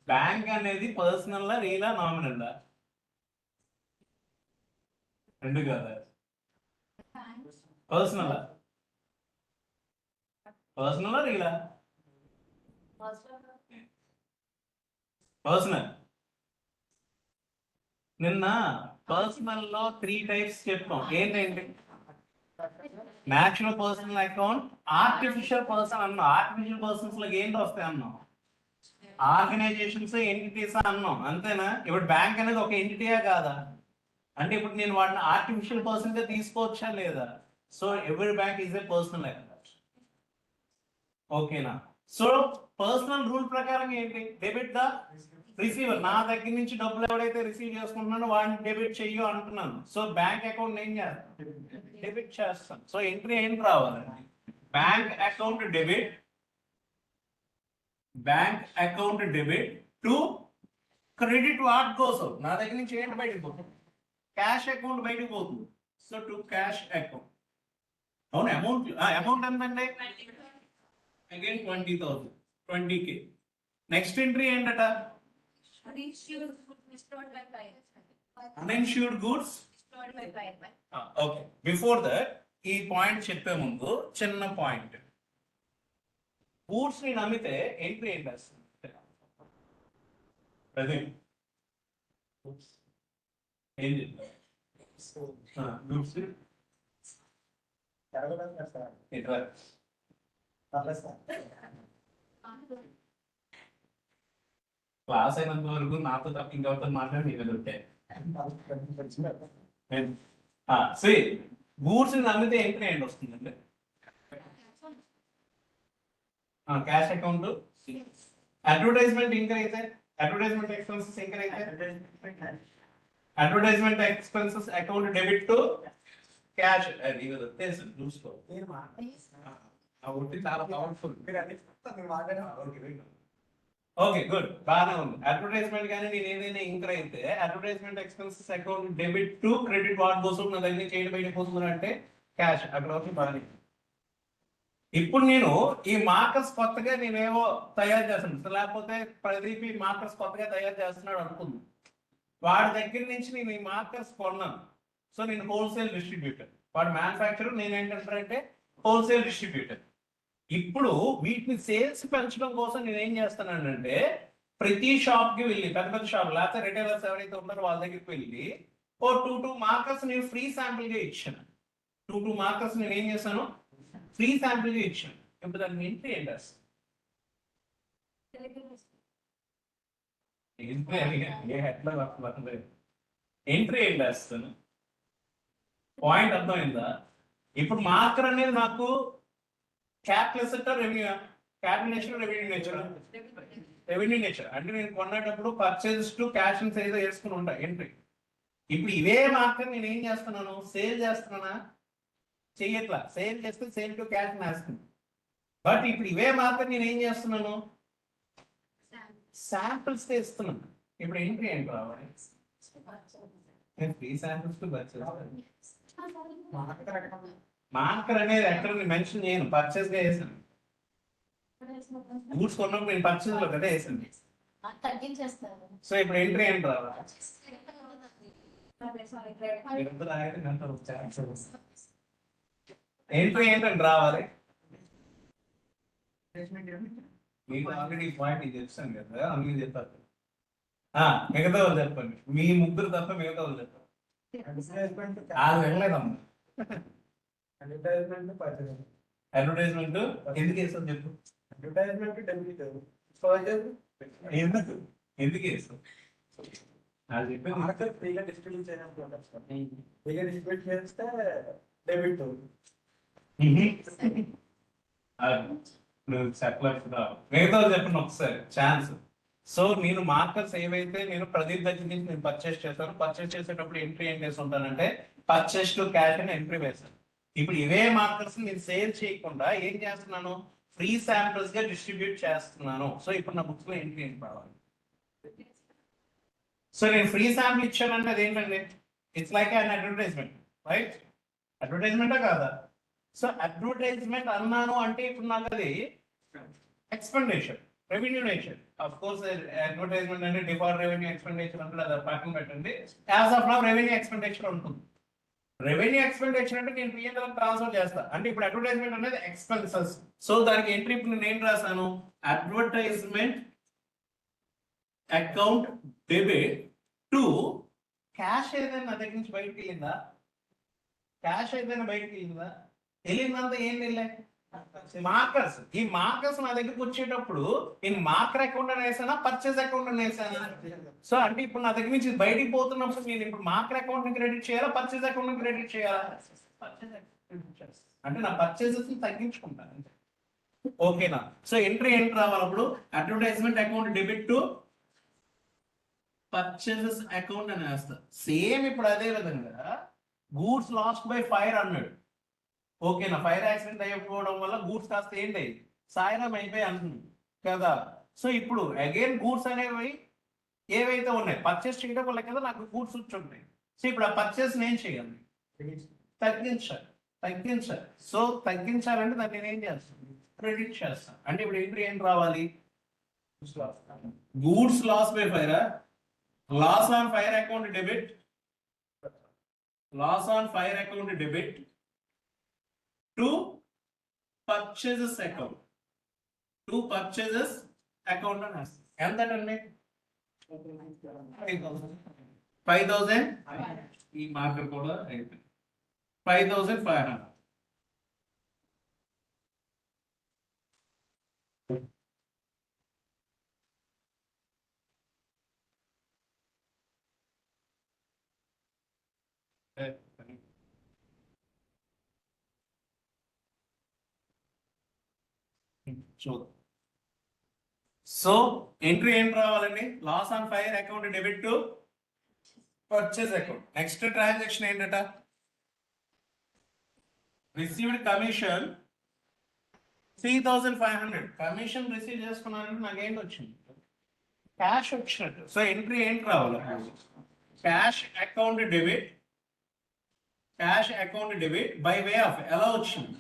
బ్యాంక్ అనేది పర్సనల్ రియలా నామినల్ రెండు కదా పర్సనల్ రియలా పర్సనల్ నిన్న పర్సనల్ లో 3 టైప్స్ చెప్పాం ఏంటంటే natural personal account artificial person అన్నాం ఆర్టిఫిషియల్ పర్సన్స్ లో ఏంటి వస్తాయి అన్నాం ఆర్గనైజేషన్స్ ఎంటిటీస్ అన్నాం అంతేనా ఇప్పుడు బ్యాంక్ అనేది ఒక ఎంటిటీయా కాదా అంటే ఇప్పుడు నేను వాటిని ఆర్టిఫిషియల్ పర్సన్ గా తీసుకోవచ్చా లేదా so every bank is a personal account ఓకేనా సో పర్సనల్ రూల్ ప్రకారం ఏంటి డెబిట్ ద రిసీవర్ నా దగ్గర నుంచి డబ్బులు ఎవడైతే రిసీవ్ చేసుకుంటున్నానో వాడిని డెబిట్ చెయ్యు అంటున్నాను సో బ్యాంక్ అకౌంట్ ఏం చేస్తాను డెబిట్ చేస్తాను సో ఎంట్రీ ఏంటి రావాలండి bank account debit to credit what కోసం నా దగ్గర నుంచి ఏంటి బయటకు పోతుంది క్యాష్ అకౌంట్ బయటకు పోతుంది సో టు క్యాష్ అకౌంట్ అవును అమౌంట్ ఎంతండి అగైన్ 20,000 20K నెక్స్ట్ ఎంట్రీ ఏంటట uninsured goods okay before that ఈ పాయింట్ చెప్పే ముందు చిన్న పాయింట్ గూడ్స్ ని నమ్మితే ఎంట్రీ ఏంటి ఏం క్లాస్ అయినంత వరకు నాతో తప్ప ఇంకెవరితో మాట్లాడి నీకు దొరికాయి గూడ్స్ ని నమ్మితే ఎంట్రీ ఏంటి వస్తుందండి క్యాష్ అకౌంట్ అడ్వర్టైజ్మెంట్ ఇంకర్ అయితే అడ్వర్టైజ్మెంట్ ఎక్స్పెన్సెస్ ఇంకర్ అయితే advertisement expenses account debit to cash అది తెలుసు చూసుకో చాలా పవర్ఫుల్ ఓకే గుడ్ బాగానే ఉంది అడ్వర్టైజ్మెంట్ కానీ నేను ఏదైనా ఇంకర్ అయితే advertisement expenses account debit to credit what కోసం నా దగ్గర చేయడం బయటపోతుంది అంటే క్యాష్ అక్కడ వరకు బాగానే ఇప్పుడు నేను ఈ మార్కర్స్ కొత్తగా నేనేమో తయారు చేస్తాను లేకపోతే ప్రదీప్ ఈ మార్కర్స్ కొత్తగా తయారు చేస్తున్నాడు అనుకుంది వాడి దగ్గర నుంచి నేను ఈ మార్కర్స్ కొన్నాను సో నేను హోల్సేల్ డిస్ట్రిబ్యూటర్ వాడు మ్యానుఫ్యాక్చరర్ నేను ఏంటంటే హోల్సేల్ డిస్ట్రిబ్యూటర్ ఇప్పుడు వీటిని సేల్స్ పెంచడం కోసం నేను ఏం చేస్తానంటే ప్రతి షాప్ కి వెళ్ళి పెద్ద పెద్ద షాప్ లేకపోతే రిటైలర్స్ ఎవరైతే ఉన్నారో వాళ్ళ దగ్గరికి వెళ్ళి ఓ 2 మార్కర్స్ నేను ఫ్రీ శాంపిల్ గా ఇచ్చాను 2 మార్కర్స్ నేను ఏం చేశాను ఫ్రీ శాంపిల్ గా ఇచ్చాను ఇప్పుడు దాన్ని ఎంట్రీ ఏంటి ఎంట్రీ ఏంటి వేస్తాను పాయింట్ అర్థమైందా ఇప్పుడు మార్కర్ అనేది నాకు capital sector revenue capital nature revenue nature అంటే నేను కొన్నప్పుడు purchase to cash and sale వేసుకుని ఉంటా ఎంట్రీ ఇప్పుడు ఇవే మార్కర్ నేను ఏం చేస్తున్నాను సేల్ చేస్తున్నానా చెయ్యట్లా సేల్ చేస్తే సేల్ టు క్యాష్ వేస్తుంది బట్ ఇప్పుడు ఇవే మార్కర్ నేను ఏం చేస్తున్నాను శాంపిల్స్ ఇస్తున్నాను ఇప్పుడు ఎంట్రీ ఏంటి రావాలి నేను free samples to purchase marker అనేది ఎక్కడ మెన్షన్ చేయను పర్చేస్ గా వేసాను గూడ్స్ కొన్నప్పుడు నేను పర్చేస్ లో కదా వేసాను సో ఇప్పుడు ఎంట్రీ ఏంటి రావాలి ఎంట్రీ ఏంటంటే రావాలి మీకు ఆల్రెడీ పాయింట్ ఇది చెప్తాను కదా అందుకే చెప్పారు మిగతా వాళ్ళు చెప్పండి మీ ముగ్గురు తప్ప మిగతా వాళ్ళు చెప్పండి వెళ్ళలేదమ్మా అడ్వర్టైజ్మెంట్ ఎందుకు వేస్తాం చెప్పు ఎందుకు ఎందుకు వేస్తాం అది మిగతా చెప్పండి ఒకసారి ఛాన్స్ సో నేను మార్కర్స్ ఏవైతే నేను ప్రదీప్ దగ్గర నుంచి నేను పర్చేస్ చేస్తాను పర్చేస్ చేసేటప్పుడు ఎంట్రీ ఏం చేసి ఉంటానంటే పర్చేస్ టు క్యాష్ అని ఎంట్రీ వేస్తాను ఇప్పుడు ఇవే మార్కర్స్ నేను సేల్ చేయకుండా ఏం చేస్తున్నాను ఫ్రీ శాంపిల్స్ గా డిస్ట్రిబ్యూట్ చేస్తున్నాను సో ఇప్పుడు నా బుక్స్ లో ఎంట్రీ ఏంటి కావాలి సో నేను ఫ్రీ శాంపిల్ ఇచ్చానంటే అది ఏంటండి it's like an advertisement right అడ్వర్టైజ్మెంటా కాదా సో అడ్వర్టైజ్మెంట్ అన్నాను అంటే ఇప్పుడు నాకు అది expenditure, revenue nature. Of course advertisement అంటే డిఫాల్ట్ రెవెన్యూ ఎక్స్పెండిచర్ అంటే అది పక్కన పెట్టండి. As of now revenue expenditure ఉంటుంది. రెవెన్యూ ఎక్స్పెండిచర్ అంటే నేను పిఎన్ఎల్ ట్రాన్స్ఫర్ చేస్తా. అంటే ఇప్పుడు అడ్వర్టైజ్మెంట్ అనేది ఎక్స్పెన్సెస్. సో దానికి ఎంట్రీ ఇప్పుడు నేను రాసాను, advertisement account debit to cash. ఏదైనా నా దగ్గర నుంచి బయటకు వెళ్ళిందా? క్యాష్ ఏదైనా బయటకు వెళ్ళిందా? వెళ్ళిందంతా ఏం వెళ్ళే మార్కర్స్. ఈ మార్కర్స్ నా దగ్గరకు వచ్చేటప్పుడు నేను మార్కర్ అకౌంట్ అని వేసానా, పర్చేస్ అకౌంట్ అని వేసానా? సో అంటే ఇప్పుడు నా దగ్గర నుంచి బయటికి పోతున్నప్పుడు నేను ఇప్పుడు మార్కర్ అకౌంట్ ని క్రెడిట్ చేయాలా, పర్చేస్ అకౌంట్ ని క్రెడిట్ చేయాలా? అంటే నా పర్చేసెస్ తగ్గించుకుంటాను. ఓకేనా? సో ఎంట్రీ రావాలప్పుడు advertisement account debit to purchases account అని వేస్తా. సేమ్ ఇప్పుడు అదే విధంగా గూడ్స్ లాస్ట్ బై ఫైర్ అన్నాడు. ఓకేనా? ఫైర్ యాక్సిడెంట్ అయిపోవడం వల్ల గూడ్స్ కాస్త ఏంటి సాయనం అయిపోయి అంటుంది కదా. సో ఇప్పుడు అగైన్ గూడ్స్ అనేవి ఏవైతే ఉన్నాయి పర్చేస్ చేయడం వల్ల కదా నాకు గూడ్స్ ఉంటాయి. సో ఇప్పుడు ఆ పర్చేస్ నేను చేయాలి, తగ్గించాలి. సో తగ్గించాలంటే దాన్ని నేను ఏం చేస్తాను, క్రెడిట్ చేస్తాను. అంటే ఇప్పుడు ఎంట్రీ ఏం రావాలి, goods loss by fire, loss on fire account debit, loss on fire account debit to purchases account, to purchases account అని వస్తుంది. ఎంతండి? 5,000. ఈ మార్కర్ కూడా అయిపోయింది. 5,500. చూద్దాం. సో ఎంట్రీ ఏం రావాలండి, loss on fire account debit to purchase account. Next transaction ఏంటట, రిసీవ్డ్ కమిషన్ 3,500. కమిషన్ రిసీవ్ చేసుకున్నానంటే నాకేంటి వచ్చింది, క్యాష్ వచ్చినట్టు. సో ఎంట్రీ ఏంటి రావాలి, cash account debit, cash account debit by way of ఎలా వచ్చింది,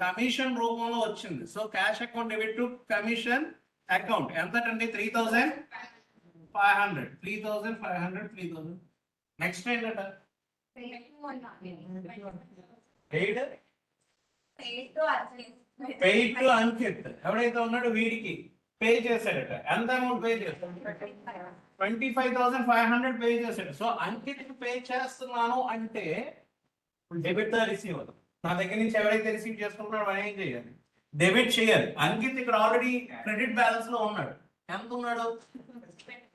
కమిషన్ రూపంలో వచ్చింది. So cash account debit to commission account ఎంతటండి, 3,500. 3,500. నెక్స్ట్ ఏంటట, పెయిడ్ టు అంకిత్. ఎవడైతే ఉన్నాడో వీడికి పే చేశాడట. ఎంత అమౌంట్ పే చేశాడు, 25,500 పే చేశాడు. సో అంకిత్ పే చేస్తున్నాను అంటే డెబిట్ ద రిసీవర్. నా దగ్గర నుంచి ఎవరైతే రిసీవ్ చేసుకుంటున్నాడో వాడు ఏం చేయాలి, డెబిట్ చేయాలి. అంకిత్ ఇక్కడ ఆల్రెడీ క్రెడిట్ బ్యాలెన్స్ లో ఉన్నాడు. ఎంత ఉన్నాడు,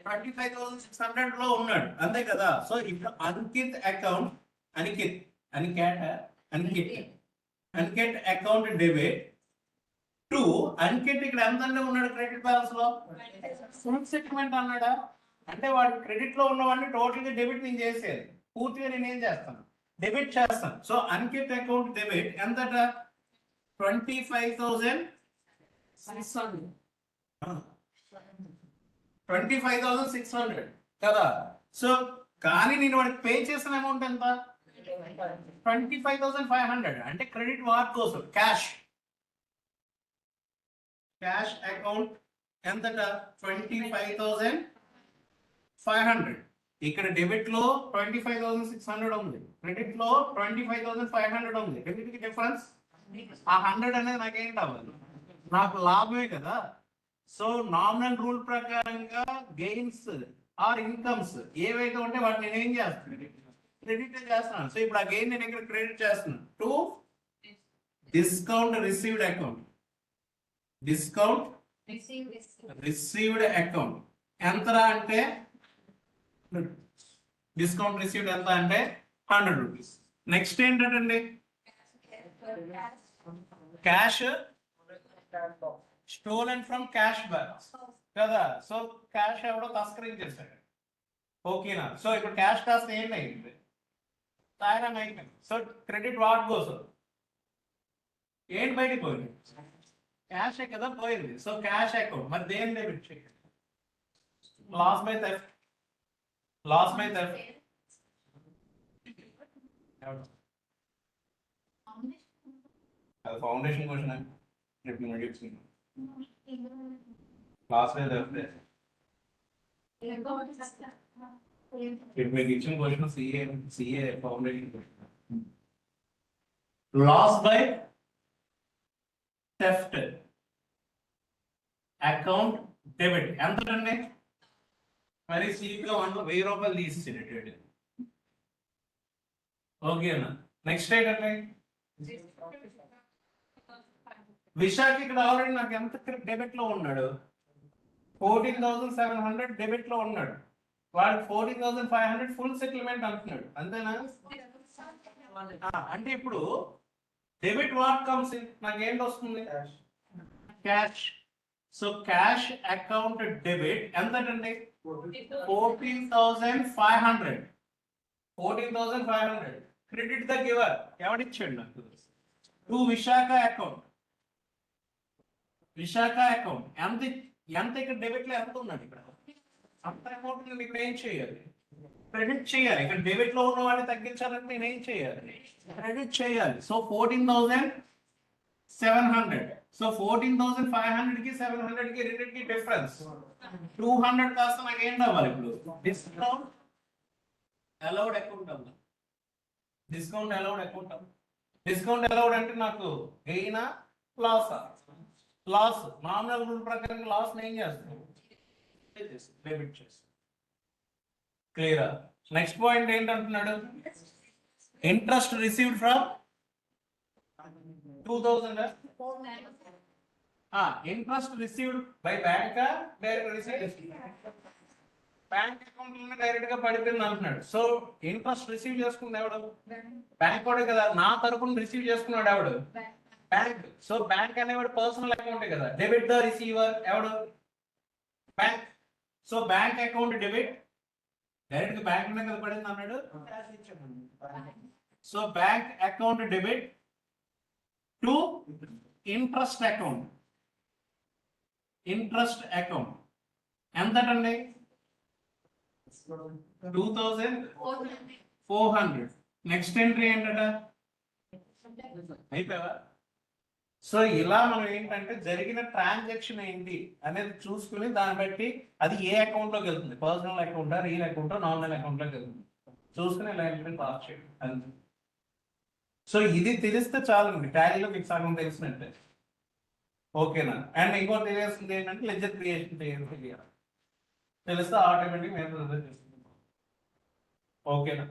25,600 లో ఉన్నాడు, అంతే కదా. సో ఇప్పుడు Ankit account, Ankit account debit to Ankit ఇక్కడ ఎంత ఉన్నాడు క్రెడిట్ బ్యాలెన్స్ లో, ఫుల్ సెటిల్మెంట్ అన్నాడా. అంటే వాడు క్రెడిట్ లో ఉన్నవాడిని టోటల్ గా డెబిట్ నేను చేసేది, పూర్తిగా నేను ఏం చేస్తాను, డెబిట్ చేస్తాను. సో అంకిత్ అకౌంట్ డెబిట్ ఎంతట, 25,600. 25,600 కదా. సో కానీ నేను వాడికి పే చేసిన అమౌంట్ ఎంత, 25,500. అంటే క్రెడిట్ వార్ కోసం క్యాష్ అకౌంట్ ఎంతట, 25,500. ఇక్కడ డెబిట్ లో 25,600 ఉంది, క్రెడిట్ లో 25,500 ఉంది. రెండింటికి డిఫరెన్స్ ఆ 100 అనేది నాకేంటి అవ్వాలి, నాకు లాభమే కదా. సో నామినల్ రూల్ ప్రకారంగా గెయిన్స్ ఆర్ ఇన్కమ్స్ ఏవైతే ఉంటే వాటిని నేను ఏం చేస్తాను, క్రెడిట్ చేస్తున్నాను. సో ఇప్పుడు ఆ గెయిన్ నేను ఇక్కడ క్రెడిట్ చేస్తున్నాను to discount received account, discount received account ఎంతరా అంటే, డిస్కౌంట్ రిసీవ్డ్ ఎంత అంటే 100 రూపీస్. నెక్స్ట్ ఏంటంటే cash stolen from cash balance కదా. సో క్యాష్ ఎవడో తస్కరించేసాడు. ఓకేనా. సో ఇప్పుడు క్యాష్ కాస్త ఏంటంటే సాయనం అయిపోయింది. సో క్రెడిట్ వాట్ కోసం ఏంటి బయటికి పోయింది, క్యాష్ కదా పోయింది. సో క్యాష్ అకౌంట్ మరి దేని డెబిట్ చేయాలి, loss by theft. Foundation question class మీద ఇప్పుడు మీకు ఇచ్చిన question CA foundation question. Loss by theft account debit ఎంతండి? మరి సీగా 1000 రూపాయలు తీసేసేటట్టు. ఓకేనా? నెక్స్ట్ ఏంటంటే విశాఖ ఇక్కడ ఆల్రెడీ నాకు ఎంత డెబిట్ లో ఉన్నాడు? 14,700 డెబిట్ లో ఉన్నాడు. వాడు 14,500 ఫుల్ సెటిల్మెంట్ అంటున్నాడు. అంతేనా? అంటే ఇప్పుడు డెబిట్ వాట్ కమ్స్ ఇన్, నాకు ఏంటి వస్తుంది? Cash. So cash account debit ఎంతండి? 14,500. 14,500 క్రెడిట్ ద గివర్. ఎవడిచ్చాడు నాకు? To Visakha account. Visakha account ఎంత ఇక్కడ డెబిట్ లో ఎంత ఉన్నది? ఇక్కడ అంత అమౌంట్ నేను ఇక్కడ ఏం చేయాలి? క్రెడిట్ చేయాలి. ఇక్కడ డెబిట్ లో ఉన్న వాడిని తగ్గించాలంటే నేను ఏం చేయాలి? క్రెడిట్ చేయాలి. సో 14,700. సో 14,500 కి 700 కి రెండింటికి డిఫరెన్స్ 200 కాస్త నాకు ఏం అవ్వాలి? ఇప్పుడు డిస్కౌంట్ అలౌడ్ అకౌంట్ అవ్వాలి. డిస్కౌంట్ అలౌడ్ అకౌంట్ అవ్వాలి. డిస్కౌంట్ అలౌడ్ అంటే నాకు గెయినా లాసా? లాస్. నామినల్ రూల్ ప్రకారం లాస్ ఏం చేస్తాను? డెబిట్ చేస్తాను. క్లియరా? నెక్స్ట్ పాయింట్ ఏంటంటున్నాడు? Interest received from 2,000. Interest received by bank direct received bank account లో డైరెక్ట్ గా పడిపోయింది అంటున్నాడు. సో ఇంట్రెస్ట్ రిసీవ్ చేసుకుంది ఎవడు? బ్యాంక్ వాడే కదా. నా తరపున రిసీవ్ చేసుకున్నాడు ఎవడు? బ్యాంక్. సో బ్యాంక్ అనేవాడు పర్సనల్ అకౌంట్ కదా. డెబిట్ ద రిసీవర్ ఎవడు? Bank. So bank account debit direct గా బ్యాంక్ మీద పడింది అన్నాడు. So bank account debit to interest account. Interest account ఎంతటండి? 2,400. నెక్స్ట్ ఎంట్రీ ఏంటట? అయిపోయావా? సో ఇలా మనం ఏంటంటే జరిగిన ట్రాన్సాక్షన్ ఏంటి అనేది చూసుకుని దాన్ని బట్టి అది ఏ అకౌంట్ లోకి వెళ్తుంది, పర్సనల్ అకౌంటా, రియల్ అకౌంటా, నామినల్ అకౌంట్ లోకి వెళ్తుంది చూసుకుని ఇలా ఎంట్రీ పాస్ చేయడం అంతే. సో ఇది తెలిస్తే చాలండి, టాలీలో మీకు సగం తెలిసినట్టే. ఓకేనా? అండ్ ఇంకోటి తెలియాల్సింది ఏంటంటే లెడ్జర్ క్రియేషన్ తెలియాలి. తెలిస్తే ఆటోమేటిక్ మేము రిజల్ట్ చేస్తున్నాం. ఓకేనా?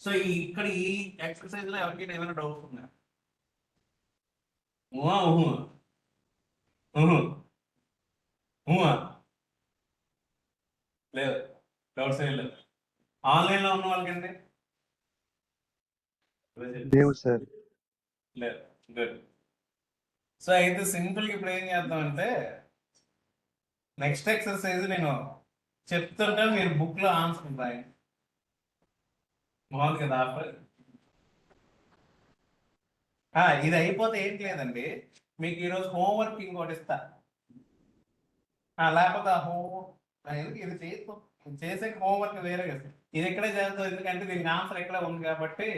సో ఇక్కడ ఈ ఎక్సర్సైజ్ లో ఎవరికైనా ఏమైనా డౌట్స్ ఉన్నాయా? లేదు, డౌట్స్ ఏం లేదు. ఆన్లైన్ లో ఉన్న వాళ్ళకండి లేవు సార్. లేదు. గుడ్. సో అయితే సింపుల్ గా ఇప్పుడు ఏం చేద్దామంటే నెక్స్ట్ ఎక్సర్సైజ్ నేను చెప్తుంటే మీరు బుక్ లో ఆన్సర్ రాయండి. బాగుంది కదా? ఇది అయిపోతే ఏంటి లేదండి, మీకు ఈరోజు హోంవర్క్ ఇంకోటి ఇస్తా. లేకపోతే ఆ హోంవర్క్ ఇది చేసే హోంవర్క్ వేరే కదా. ఇది ఎక్కడే చేస్తాం, ఎందుకంటే దీనికి ఆన్సర్ ఎక్కడే ఉంది కాబట్టి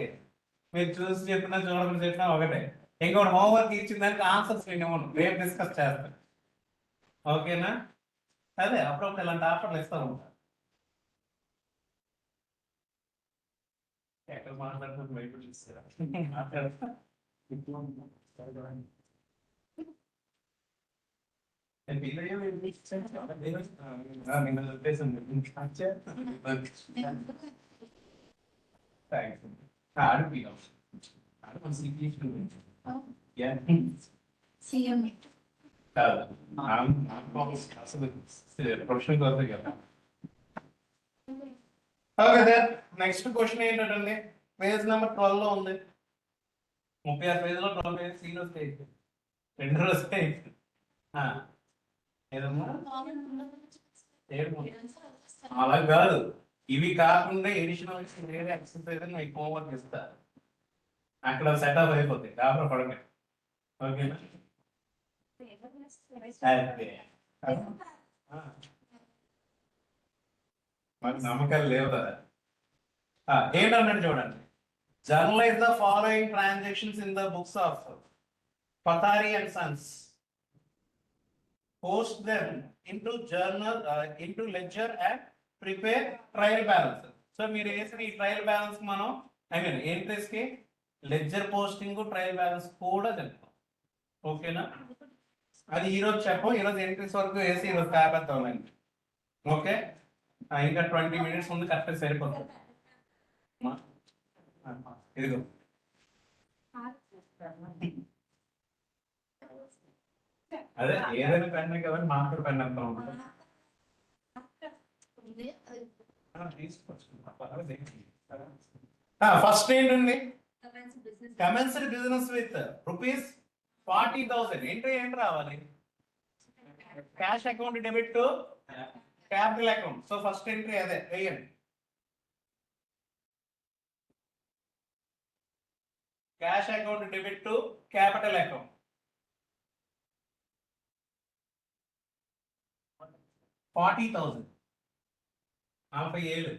మీరు చూసి చెప్పినా చూడకుండా చెప్పినా ఒకటే. ఇంకోటి హోంవర్క్ ఇచ్చిన దానికి ఆన్సర్స్ నేను ఇవ్వను, రేపు డిస్కస్ చేస్తాను. ఓకేనా? అదే అప్పుడప్పుడు ఇలాంటి ఆఫర్లు ఇస్తా ఉంటా. ఎక్కడ మాట్లాడుతున్నా బయట చూస్తారా? మాట్లాడతా సీఎం నెక్స్ట్ క్వశ్చన్ ఏంటంటే పేజ్ నెంబర్ 12 లో ఉంది. 36 పేజీలో 12 పేజ్ సీలో స్టేజ్ 2 రోజు అలా కాదు, ఇవి కాకుండా ఎడిషనల్ వేరే ఎక్సర్సైజ్ మీకు హోంవర్క్ ఇస్తా, అక్కడ సెటప్ అయిపోతాయి, కాబట్టి పడమే. ఓకేనా? మాకు నమ్మకాలు లేవు కదా. ఏంటన్నాడు చూడండి, journalize the following transactions in the books of Patari and sons. post them into journal, into ledger and prepare trial balance. So మీరు వేసిన ఈ ట్రయల్ బ్యాలెన్స్ మనం ఎంట్రీస్ కి లెడ్జర్ పోస్టింగ్ ట్రయల్ బ్యాలెన్స్ కూడా చెప్తాం. ఓకేనా? అది ఈరోజు చెప్పం, ఈరోజు ఎంట్రీస్ వరకు వేసి ఈరోజు కాపేద్దాం. ఓకే, ఇంకా 20 minutes ముందు కరెక్ట్ సరిపోతుంది. ఇదిగో అదే ఏదైనా పెన్ కదా, మార్కర్ పెన్ ఎంత ఉంటుంది. ఫస్ట్ ఏంటండి, కమెన్స్డ్ బిజినెస్ విత్ ₹40,000. ఏంటి రావాలి? Cash account debit to capital account. So first entry అదే వేయండి. Cash account debit to capital account. 40,000. 47.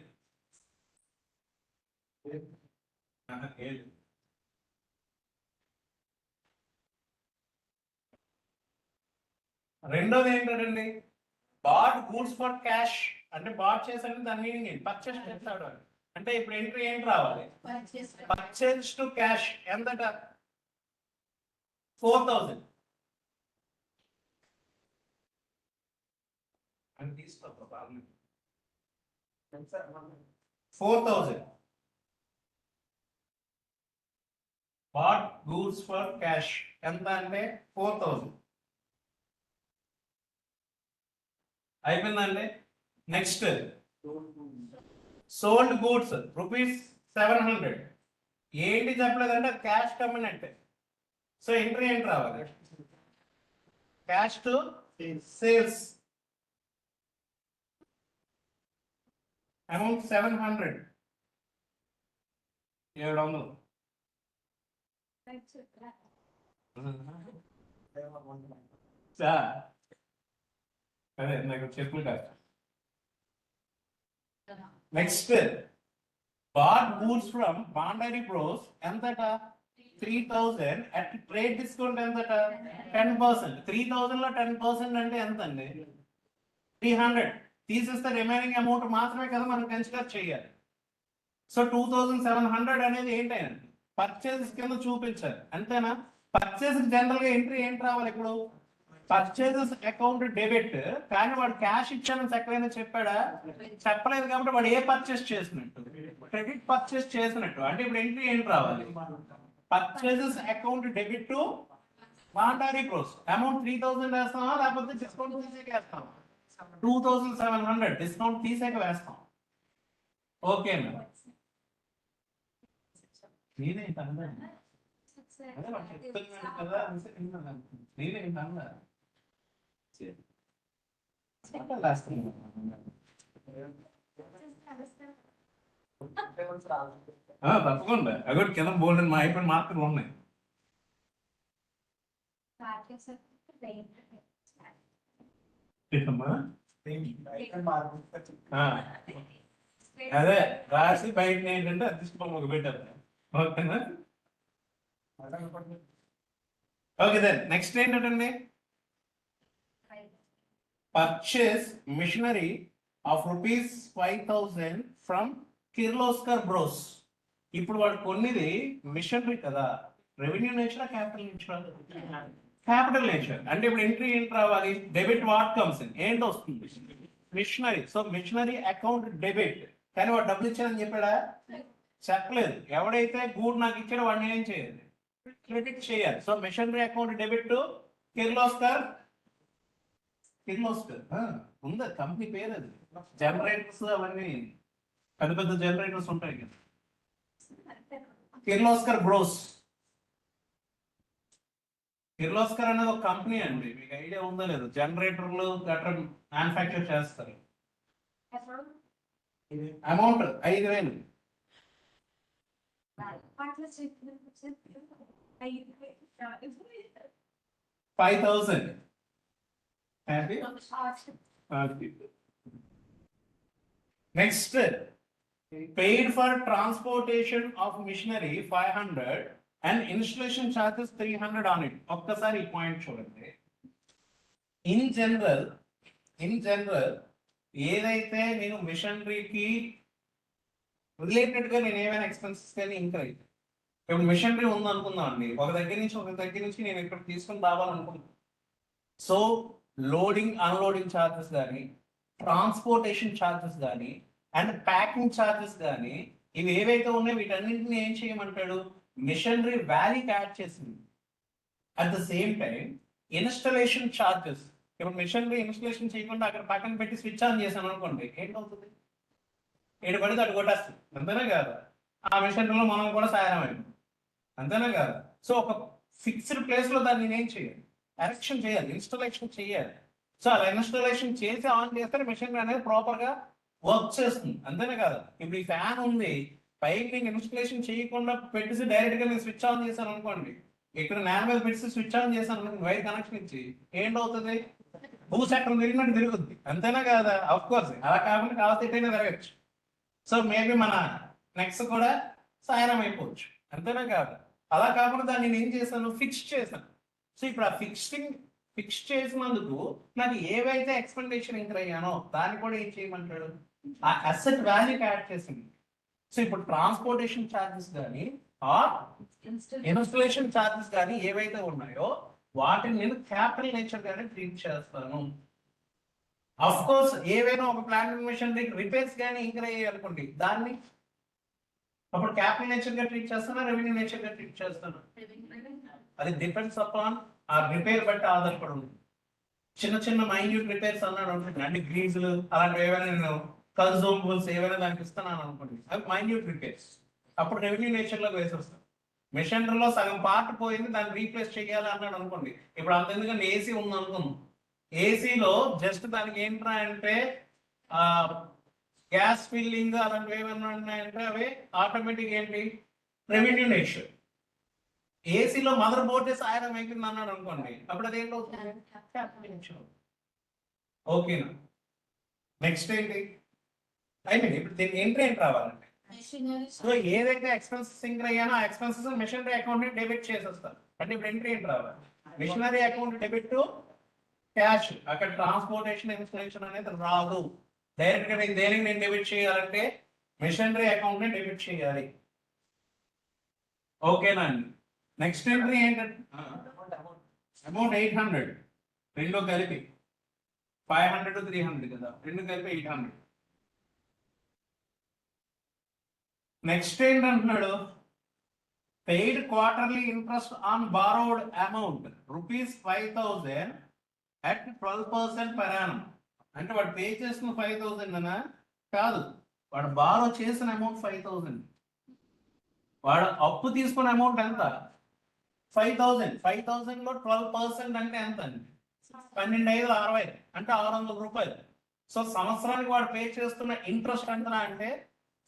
రెండోది ఏంటండి, బాట్ గూడ్స్ ఫర్ క్యాష్. అంటే బాట్ చేసంటే దాని మీనింగ్ ఏంటి? పర్చేస్ చేస్తాడు అంటే. ఇప్పుడు ఎంట్రీ ఏంటి రావాలి? Purchase to cash. ఎంతట? 4,000. అని తీసుకో 4,000. బాట్ గూడ్స్ ఫర్ క్యాష్ ఎంత అంటే 4,000. అయిపోయిందండి. Next sold goods ₹700. ఏంటి చెప్పలేదంటే క్యాష్ కమినెంట్. సో ఎంట్రీ ఏంటి రావాలి? Cash to sales. అమౌంట్ 700. 700. అదే నాకు చెప్పులు కాదు. Next bought goods from Bhandari bros ఎంతట? 3,000 అట్ ట్రేడ్ డిస్కౌంట్ ఎంతట? 10%. 3,000 లో 10% అంటే ఎంత అండి? 300. తీసేస్తే రిమైనింగ్ అమౌంట్ మాత్రమే కదా మనం కన్సిడర్ చేయాలి. సో 2,700 అనేది ఏంటంటే పర్చేస్ కింద చూపించాలి, అంతేనా? పర్చేస్ జనరల్ గా ఎంట్రీ ఏంటి రావాలి? ఇప్పుడు పర్చేసెస్ అకౌంట్ డెబిట్. కానీ వాడు క్యాష్ ఇచ్చానని ఎక్కడైనా చెప్పాడా? చెప్పలేదు. కాబట్టి వాడు ఏ పర్చేస్ చేసినట్టు? క్రెడిట్ పర్చేస్ చేసినట్టు. అంటే ఇప్పుడు ఎంట్రీ ఏంటి రావాలి? Purchases account debit to Bhandari bros. Amount 3,000 వేస్తామా, లేకపోతే డిస్కౌంట్ తీసేకి వేస్తామా? 2,700 డిస్కౌంట్ తీసేక వేస్తాం. Okay madam. నేనేంటి అన్నా? అదే వాడు చెప్తున్నాడు కదా, నేనేంటి అన్నా? తప్పకుండా అక్కడ కింద బోల్డ్ మా అయిపోయిన మార్కులు ఉన్నాయి. అదే రాసి బయట ఏంటంటే అదృష్టం ఒక పెట్టారు. ఓకేనా? ఓకే దెన్ నెక్స్ట్ ఏంటంటే purchase machinery of ₹5,000 from Kirloskar bros. ఇప్పుడు వాడు కొన్నిది మిషనరీ కదా, revenue nature capital nature? Capital nature. అంటే ఇప్పుడు ఎంట్రీ ఏంటి రావాలి? Debit what comes in. ఏంటి వస్తుంది? Machinery. So machinery account debit. కానీ వాడు డబ్బులు ఇచ్చాడని చెప్పాడా? చెప్పలేదు. ఎవడైతే గూడ్ నాకు ఇచ్చాడో వాడిని ఏం చేయాలి? క్రెడిట్ చేయాలి. So machinery account debit to Kirloskar. Kirloskar ఉందా కంపెనీ పేరు? అది జనరేటర్స్ అవన్నీ పెద్ద పెద్ద జనరేటర్స్ ఉంటాయి కదా. కిర్లోస్కర్ బ్రోస్. కిర్లోస్కర్ అనేది ఒక కంపెనీ అండి. మీకు ఐడియా ఉందో లేదు? జనరేటర్లు గట్రా మ్యానుఫ్యాక్చర్ చేస్తారు. Amount 5,000. 5,000. Happy? Next, paid for transportation of machinery 500 and installation charges 300 on it. ఒక్కసారి ఈ పాయింట్ చూడండి. ఇన్ జనరల్ ఏదైతే నేను మిషనరీకి రిలేటెడ్ గా నేను ఏమైనా ఎక్స్పెన్సెస్ కానీ ఇంకర్ అయితే, ఇప్పుడు మిషనరీ ఉంది అనుకుందాం అండి, ఒక దగ్గర నుంచి నేను ఇక్కడ తీసుకొని రావాలనుకుంటున్నాను. సో లోడింగ్ అన్లోడింగ్ ఛార్జెస్ కానీ, ట్రాన్స్పోర్టేషన్ ఛార్జెస్ కానీ, అండ్ ప్యాకింగ్ ఛార్జెస్ కానీ, ఇవి ఏవైతే ఉన్నాయో వీటన్నింటిని ఏం చేయమంటాడు, మిషనరీ వాల్యూకి యాడ్ చేసింది. At the same time installation charges, ఇప్పుడు మిషనరీ ఇన్స్టలేషన్ చేయకుండా అక్కడ పక్కన పెట్టి స్విచ్ ఆన్ చేశాను అనుకోండి, ఏంటవుతుంది, ఏడు పడితే అటు కొట్టేస్తుంది, అంతేనా కాదు? ఆ మిషనరీలో మనం కూడా సాయం అయిపోయింది, అంతేనా కాదు? సో ఒక ఫిక్స్డ్ ప్లేస్ లో దాన్ని నేను ఏం చేయాలి, ఎరెక్షన్ చేయాలి, ఇన్స్టలేషన్ చేయాలి. సో అలా ఇన్స్టలేషన్ చేసి ఆన్ చేస్తే మిషన్ అనేది ప్రాపర్ గా వర్క్ చేస్తుంది, అంతేనా కాదు? ఇప్పుడు ఈ ఫ్యాన్ ఉంది, పైకి నేను ఇన్స్టలేషన్ చేయకుండా పెట్టేసి డైరెక్ట్ గా నేను స్విచ్ ఆన్ చేశాను అనుకోండి, ఇక్కడ నేల మీద పెట్టి స్విచ్ ఆన్ చేశాను అనుకోండి, వైర్ కనెక్షన్ ఇచ్చి ఏంటవుతుంది, భూచక్రం తిరిగినట్టు తిరుగుద్ది, అంతేనా కాదా? అఫ్ కోర్స్ అలా కాకుండా కావాల్సి ఎటైనా తిరగచ్చు. సో మేబీ మన నెక్స్ట్ కూడా సాయనం అయిపోవచ్చు, అంతేనా కాదు? అలా కాకుండా దాన్ని నేను ఏం చేశాను, ఫిక్స్ చేశాను. సో ఇప్పుడు ఆ ఫిక్స్ చేసినందుకు నాకు ఏవైతే ఎక్స్పెండిచర్ ఇంకర్ అయ్యానో దాన్ని కూడా ఏం చేయమంటాడు, ఆ అసెట్ వాల్యూకి యాడ్ చేసింది. సో ఇప్పుడు ట్రాన్స్పోర్టేషన్ ఛార్జెస్ కానీ ఆర్ ఇన్స్టలేషన్ ఛార్జెస్ కానీ ఏవైతే ఉన్నాయో వాటిని నేను క్యాపిటల్ నేచర్ గానే ట్రీట్ చేస్తాను. అఫ్ కోర్స్ ఏవైనా ఒక ప్లాంట్ మిషన్ రిపేర్స్ కానీ ఇంకర్ అయ్యాయి అనుకోండి, దాన్ని అప్పుడు క్యాపిటల్ నేచర్ గా ట్రీట్ చేస్తాను, రెవెన్యూ నేచర్ గా ట్రీట్ చేస్తాను. అది డిపెండ్స్ అపాన్ ఆ రిపేర్ బట్టి ఆధారపడి ఉంది. చిన్న మైన్యూట్ రిపేర్స్ అన్నాడు అనుకోండి, అంటే గ్రీజులు అలాంటివి ఏమైనా నేను కన్సూమబుల్స్ ఏమైనా దానికి ఇస్తున్నాను అనుకోండి, అవి మైన్యూట్ రిపేర్స్, అప్పుడు రెవెన్యూ నేచర్ లో వేసేస్తాను. మిషనరీలో సగం పార్ట్ పోయింది, దాన్ని రీప్లేస్ చేయాలి అన్నాడు అనుకోండి, ఇప్పుడు అంత ఎందుకంటే ఏసీ ఉంది అనుకుందాం, ఏసీలో జస్ట్ దానికి ఏంట్రా అంటే గ్యాస్ ఫిల్లింగ్ అలాంటివి ఏమైనా ఉన్నాయంటే అవి ఆటోమేటిక్ ఏంటి, రెవెన్యూ నేచర్. ఏసీలో మదర్ బోర్డ్ సాయం అయిపోయింది అన్నాడు అనుకోండి, అప్పుడు అది ఏంటవుతుంది, ఓకేనా? నెక్స్ట్ ఏంటి, ఐ మీన్ ఇప్పుడు దీనికి ఎంట్రీ ఏంటి రావాలంటే, సో ఏదైతే ఎక్స్పెన్సెస్ ఇంక్రీజ్ అయ్యానో ఆ ఎక్స్పెన్సెస్ మిషనరీ అకౌంట్ ని డెబిట్ చేసేస్తాను. అంటే ఇప్పుడు ఎంట్రీ ఏంటి రావాలి, machinery account debit to cash. అక్కడ ట్రాన్స్పోర్టేషన్ ఇన్స్టలేషన్ అనేది రాదు, డైరెక్ట్ గా నేను దేనికి నేను డెబిట్ చేయాలంటే మిషనరీ అకౌంట్ ని డెబిట్ చేయాలి, ఓకేనా అండి? నెక్స్ట్ ఎంట్రీ ఏంటంటే అమౌంట్ 800, రెండు కలిపి 500 to 300 కదా, రెండు కలిపి 800. నెక్స్ట్ ఏంటంటున్నాడు, paid quarterly interest on borrowed amount ₹5,000 at 12% per annum. అంటే వాడు పే చేసిన 5,000 అనా కాదు, వాడు బారో చేసిన అమౌంట్ 5,000, వాడు అప్పు తీసుకున్న అమౌంట్ ఎంత 5,000. 5,000 లో 12% అంటే ఎంత అండి, 12,560 అంటే ₹600. సో సంవత్సరానికి వాడు పే చేస్తున్న ఇంట్రెస్ట్ ఎంత అంటే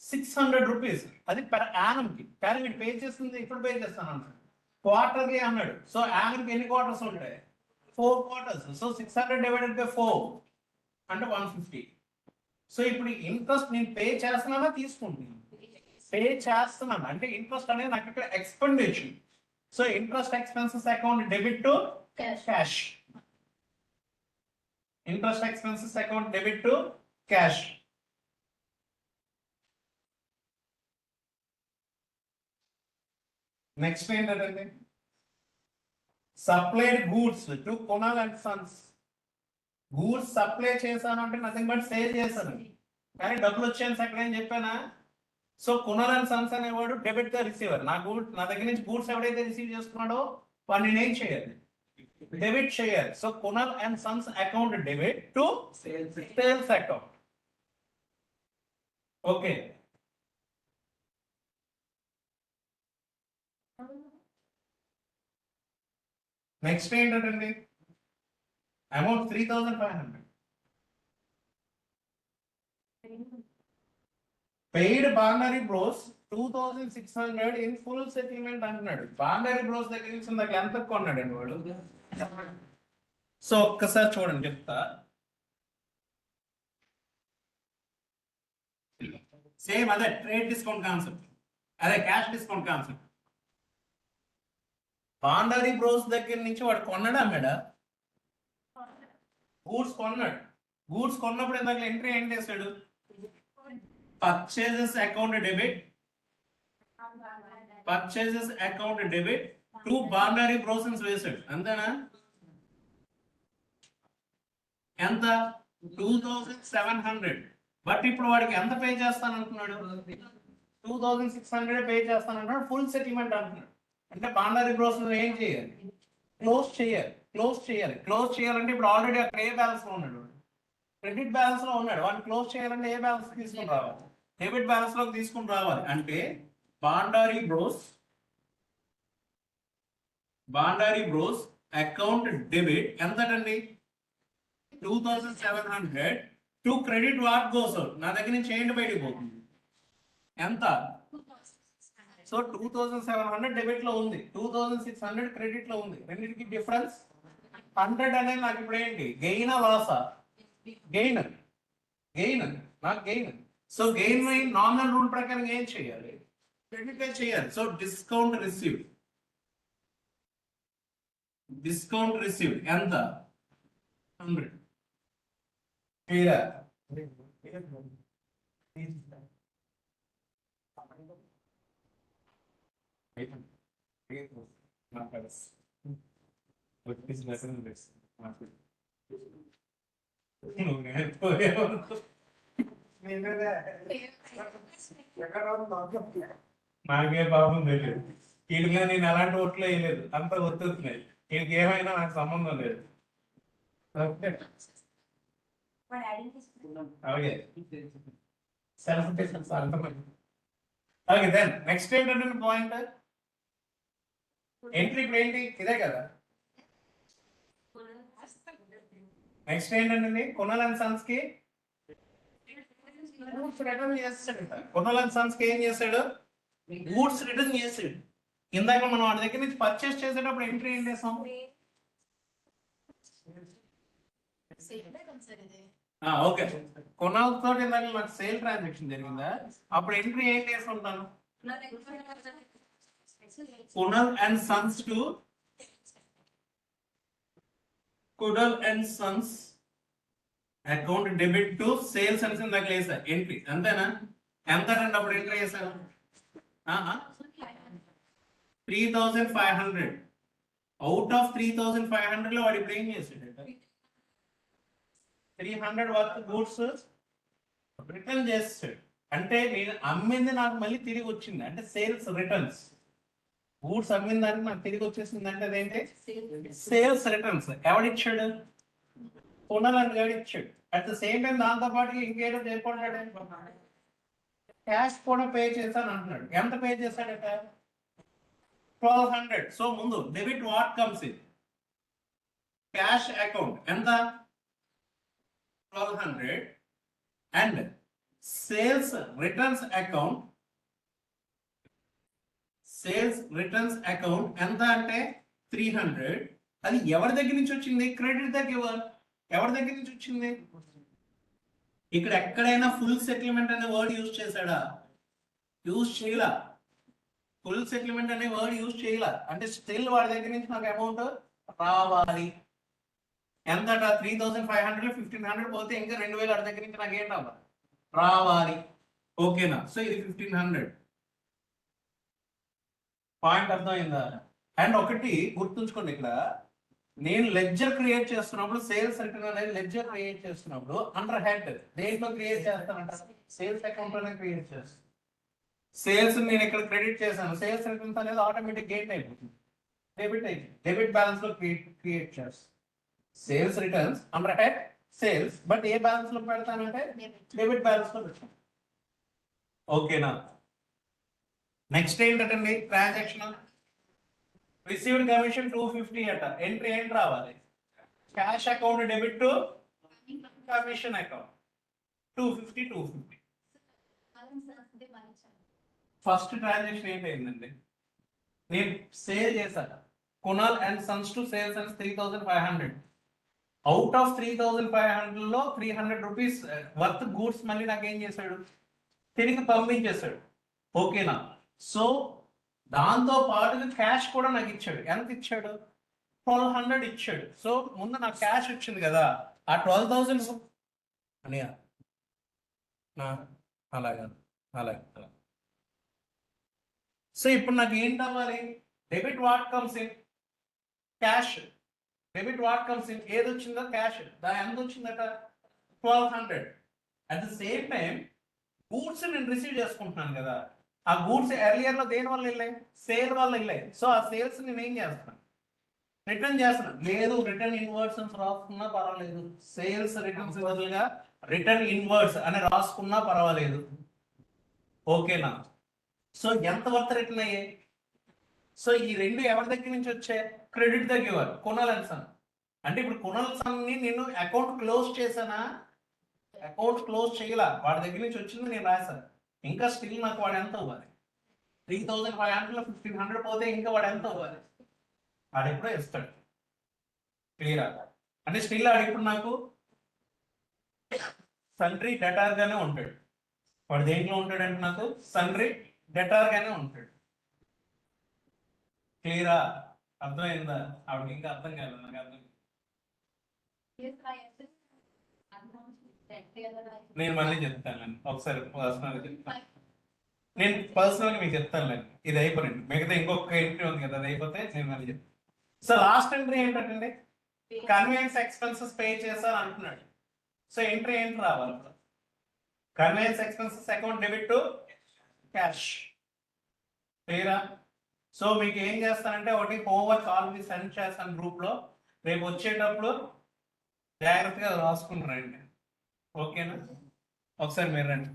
₹600, అది పెర్ యానం కి. కానీ వీడు పే చేస్తుంది ఇప్పుడు పే చేస్తాను అన్నాడు, క్వార్టర్లీ అన్నాడు. సో యానం కి ఎన్ని క్వార్టర్స్ ఉంటాయి, 4 క్వార్టర్స్. సో 600 డివైడెడ్ బై 4 అంటే 150. సో ఇప్పుడు ఇంట్రెస్ట్ నేను పే చేస్తున్నానా తీసుకుంటున్నాను, పే చేస్తున్నాను అంటే ఇంట్రెస్ట్ అనేది నాకు ఇక్కడ expenditure. So interest expenses account debit to cash, interest expenses account debit to cash. Next ఏంటంటే supplied goods to Konal and sons. Goods supply చేశాను అంటే నథింగ్ బట్ సేల్ చేశాను, కానీ డబ్బులు వచ్చాయని అక్కడ ఏం చెప్పానా. సో కొనాల్ అండ్ సన్స్ అనేవాడు డెబిట్ గా రిసీవర్. నా దగ్గర నుంచి గూడ్స్ ఎవడైతే రిసీవ్ చేస్తున్నాడో వాడిని నేను చేయాలి, డెబిట్ చేయాలి. So Konal and sons account debit to sales account, okay. Next ఏంటంటే amount 3,500 paid Bhandari bros 2,600 in full settlement అంటున్నాడు. బాండరీ బ్రోస్ దగ్గర నుంచి నాకు ఎంత కొన్నాడండి వాడు. సో ఒక్కసారి చూడండి చెప్తా. సేమ్ అదే ట్రేడ్ డిస్కౌంట్ కాన్సెప్ట్, అదే క్యాష్ డిస్కౌంట్ కాన్సెప్ట్. బాండరీ బ్రోస్ దగ్గర నుంచి వాడు కొన్నాడా మేడా, గూడ్స్ కొన్నాడు. గూడ్స్ కొన్నప్పుడు ఇందాక ఎంట్రీ ఏం చేశాడు? Purchases account debit, purchases account debit to Bhandari బ్రోసన్స్ వేసాడు. అంతేనా? ఎంత? 2700. బట్ ఇప్పుడు వాడికి ఎంత పే చేస్తాను అంటున్నాడు? 2600 పే చేస్తాను అంటున్నాడు. ఫుల్ సెటిల్మెంట్ అంటున్నాడు. అంటే బాండారీ బ్రోసన్స్ ఏం చేయాలి? క్లోజ్ చేయాలి. క్లోజ్ చేయాలంటే ఇప్పుడు ఆల్రెడీ అక్కడ ఏ బ్యాలెన్స్ లో ఉన్నాడు? క్రెడిట్ బ్యాలెన్స్ లో ఉన్నాడు. వాడిని క్లోజ్ చేయాలంటే ఏ బ్యాలెన్స్ తీసుకుని రావాలి? డెబిట్ బ్యాలెన్స్ లోకి తీసుకుని రావాలి. అంటే బాండారీ బ్రోస్ అకౌంట్ డెబిట్ ఎంతటండి? 2700 to credit what goes out. నా దగ్గర నుంచి ఏంటి బయటికి పోతుంది? ఎంత? సో 2700 డెబిట్ లో ఉంది, 2600 క్రెడిట్ లో ఉంది. రెండింటికి డిఫరెన్స్ 100 అనేది నాకు ఇప్పుడు ఏంటి? గెయినా లాసా? గెయిన్, నాకు gain. So gain nominal rule ప్రకారం ఏం చేయాలి? క్రెడిట్ చేయాలి. సో డిస్కౌంట్ రిసీవ్డ్ ఎంత? 100. క్లియరా? నాకే పాపం తెలియదు. వీటిలో నేను ఎలాంటి ఓట్లు వేయలేదు, అంత గుర్తున్నాయి. వీటికి ఏమైనా నాకు సంబంధం లేదు. Okay, okay. దెన్ నెక్స్ట్ ఏంటంటే పాయింట్ ఎంట్రీ ఇప్పుడు ఏంటి? ఇదే కదా. నెక్స్ట్ ఏంటంటే కొనాల్ అండ్ సన్స్ కి కొనాల్ అండ్ సన్స్ కి ఏం చేశాడు? గూడ్స్ రిటర్న్ చేసాడు. ఇందాక మనం వాడి దగ్గర నుంచి పర్చేస్ చేసేటప్పుడు ఎంట్రీ ఏం చేసాం? ఓకే, కొనాల్ తోటి ఇందాక నాకు సేల్ ట్రాన్సాక్షన్ జరిగిందా? అప్పుడు ఎంట్రీ ఏం చేసుకుంటాను? Kunal and Sons to account debit to sales and in the place entry. అంతేనా? ఎంత అంటే అప్పుడు ఎంట్రీ చేశాను? 3500. అవుట్ ఆఫ్ 3500 లో వాడు ఇప్పుడు ఏం చేసాడు? 300 వర్త్ గూడ్స్ రిటర్న్ చేస్తాడు. అంటే నేను అమ్మింది నాకు మళ్ళీ తిరిగి వచ్చింది. అంటే సేల్స్ రిటర్న్స్. గూడ్స్ అమ్మిన దానికి నాకు తిరిగి వచ్చేసింది. అంటే అదేంటి? Sales returns. ఎవడిచ్చాడు? కొనాలని గారు ఇచ్చాడు. అట్ ద సేమ్ టైం దాంతో పాటు ఇంకేదో చేసుకుంటాడు, క్యాష్ కూడా పే చేశాను అంటున్నాడు. ఎంత పే చేశాడట? 1200. సో ముందు debit what comes in? Cash account ఎంత? 1200 అండ్ సేల్స్ రిటర్న్స్ అకౌంట్ ఎంత అంటే 300. అది ఎవరి దగ్గర నుంచి వచ్చింది? Credit the giver. ఎవరి దగ్గర నుంచి వచ్చింది? ఇక్కడ ఎక్కడైనా ఫుల్ సెటిల్మెంట్ అనే వర్డ్ యూజ్ చేశాడా? యూజ్ చేయలా. ఫుల్ సెటిల్మెంట్ అనే వర్డ్ యూజ్ చేయలా. అంటే స్టిల్ వాడి దగ్గర నుంచి నాకు అమౌంట్ రావాలి. ఎంతట? 3500 1500 పోతే ఇంకా 2000 వాడి దగ్గర నుంచి నాకు ఏంటి అవ్వాలి? రావాలి. ఓకేనా? సో ఇది 1500. పాయింట్ అర్థమైందా? అండ్ ఒకటి గుర్తుంచుకోండి, ఇక్కడ నేను లెడ్జర్ క్రియేట్ చేస్తున్నప్పుడు సేల్స్ రిటర్న్ అనేది లెడ్జర్ క్రియేట్ చేస్తున్నప్పుడు అండర్ హెడ్ దేంట్లో క్రియేట్ చేస్తానంట? సేల్స్ అకౌంట్ లోనే క్రియేట్ చేస్తాను. సేల్స్ నేను ఇక్కడ క్రెడిట్ చేశాను. సేల్స్ రిటర్న్స్ అనేది ఆటోమేటిక్ గెయిన్ అయిపోతుంది, డెబిట్ అయిపోతుంది. డెబిట్ బ్యాలెన్స్ లో క్రియేట్ చేస్తాను. Sales returns under head sales, but A balance లో పెడతానంటే డెబిట్ బ్యాలెన్స్ లో పెడతాను. ఓకేనా? నెక్స్ట్ ఏంటంటే ట్రాన్సాక్షన్ రిసీవ్డ్ కమిషన్ 250 అట. ఎంట్రీ ఏంటి రావాలి? Cash account debit to commission account 250. First transaction ఏంటండి? నేను సేల్ చేశాను. Kunal and Sons to sales and 3500. Out of 3500 లో 300 రూపీస్ వర్త్ గూడ్స్ మళ్ళీ నాకు ఏం చేశాడు? తిరిగి పంపించేశాడు. ఓకేనా? సో దాంతో పాటు క్యాష్ కూడా నాకు ఇచ్చాడు. ఎంత ఇచ్చాడు? 1200 ఇచ్చాడు. సో ముందు నాకు క్యాష్ వచ్చింది కదా, ఆ 12,000 అనియా అలాగే అలాగే. సో ఇప్పుడు నాకు ఏంటి అవ్వాలి? Debit what comes in cash. Debit what comes in ఏది వచ్చిందో క్యాష్. దాని ఎంత వచ్చిందట? 1200. At the same time goods నేను రిసీవ్ చేసుకుంటున్నాను కదా, ఆ గూడ్స్ ఎర్లియర్ లో దేని వల్ల వెళ్ళాయి? సేల్ వల్ల వెళ్ళాయి. సో ఆ సేల్స్ నేను ఏం చేస్తాను? రిటర్న్ చేస్తున్నాను. లేదు రిటర్న్ ఇన్వర్డ్స్ అని రాసుకున్నా పర్వాలేదు. సేల్స్ రిటర్న్స్ బదులుగా రిటర్న్ ఇన్వర్డ్స్ అని రాసుకున్నా పర్వాలేదు. ఓకేనా? సో ఎంత వర్త్ రిటర్న్ అయ్యాయి? సో ఈ రెండు ఎవరి దగ్గర నుంచి వచ్చాయి? క్రెడిట్ దగ్గర ఇవ్వాలి. Kunal and son. అంటే ఇప్పుడు కునాల్ సన్ ని నేను అకౌంట్ క్లోజ్ చేశానా? అకౌంట్ క్లోజ్ చేయాల, వాడి దగ్గర నుంచి వచ్చింది నేను రాశాను. ఇంకా స్టిల్ నాకు వాడు ఎంత అవ్వాలి? 3,500 1,500 పోతే ఇంకా వాడు ఎంత అవ్వాలి? వాడు ఎప్పుడో ఇస్తాడు. క్లియరా? అంటే స్టిల్ వాడు ఇప్పుడు నాకు సన్రీ డెటార్ గానే ఉంటాడు. వాడు దేంట్లో ఉంటాడు అంటే నాకు సన్రీ డెటార్ గానే ఉంటాడు. క్లియరా? అర్థమైందా? ఆవిడకి ఇంకా అర్థం కాలేదు, నాకు అర్థం. నేను మళ్ళీ చెప్తాను ఒకసారి పర్సనల్ చెప్తాను. నేను పర్సనల్ గా మీకు చెప్తాను. ఇది అయిపోయింది, మిగతా ఇంకొక ఎంట్రీ ఉంది కదా, అది అయిపోతే నేను మళ్ళీ చెప్తాను. సో లాస్ట్ ఎంట్రీ ఏంటంటే కన్వీనియన్స్ ఎక్స్పెన్సెస్ పే చేశారు అంటున్నాడు. సో ఎంట్రీ ఏంటి రావాలి? Convenience expenses account debit to cash. క్లియరా? సో మీకు ఏం చేస్తానంటే ఒకటి హోంవర్క్ ఆల్రెడీ సెండ్ చేస్తాను గ్రూప్ లో. రేపు వచ్చేటప్పుడు జాగ్రత్తగా రాసుకుంటారండి. ఓకేనా? ఒకసారి మీరు రండి.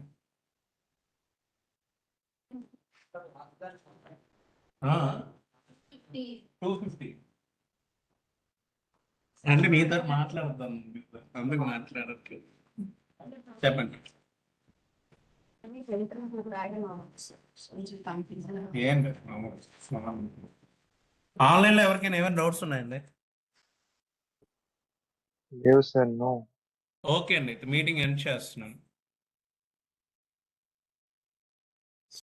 250 అంటే మీతో మాట్లాడతాను, అందుకు మాట్లాడట్లేదు. చెప్పండి. ఏంటి ఆన్లైన్లో ఎవరికైనా ఏమైనా డౌట్స్ ఉన్నాయండి? లేవు సార్. నో. ఓకే అండి, మీటింగ్ ఎండ్ చేస్తున్నాను.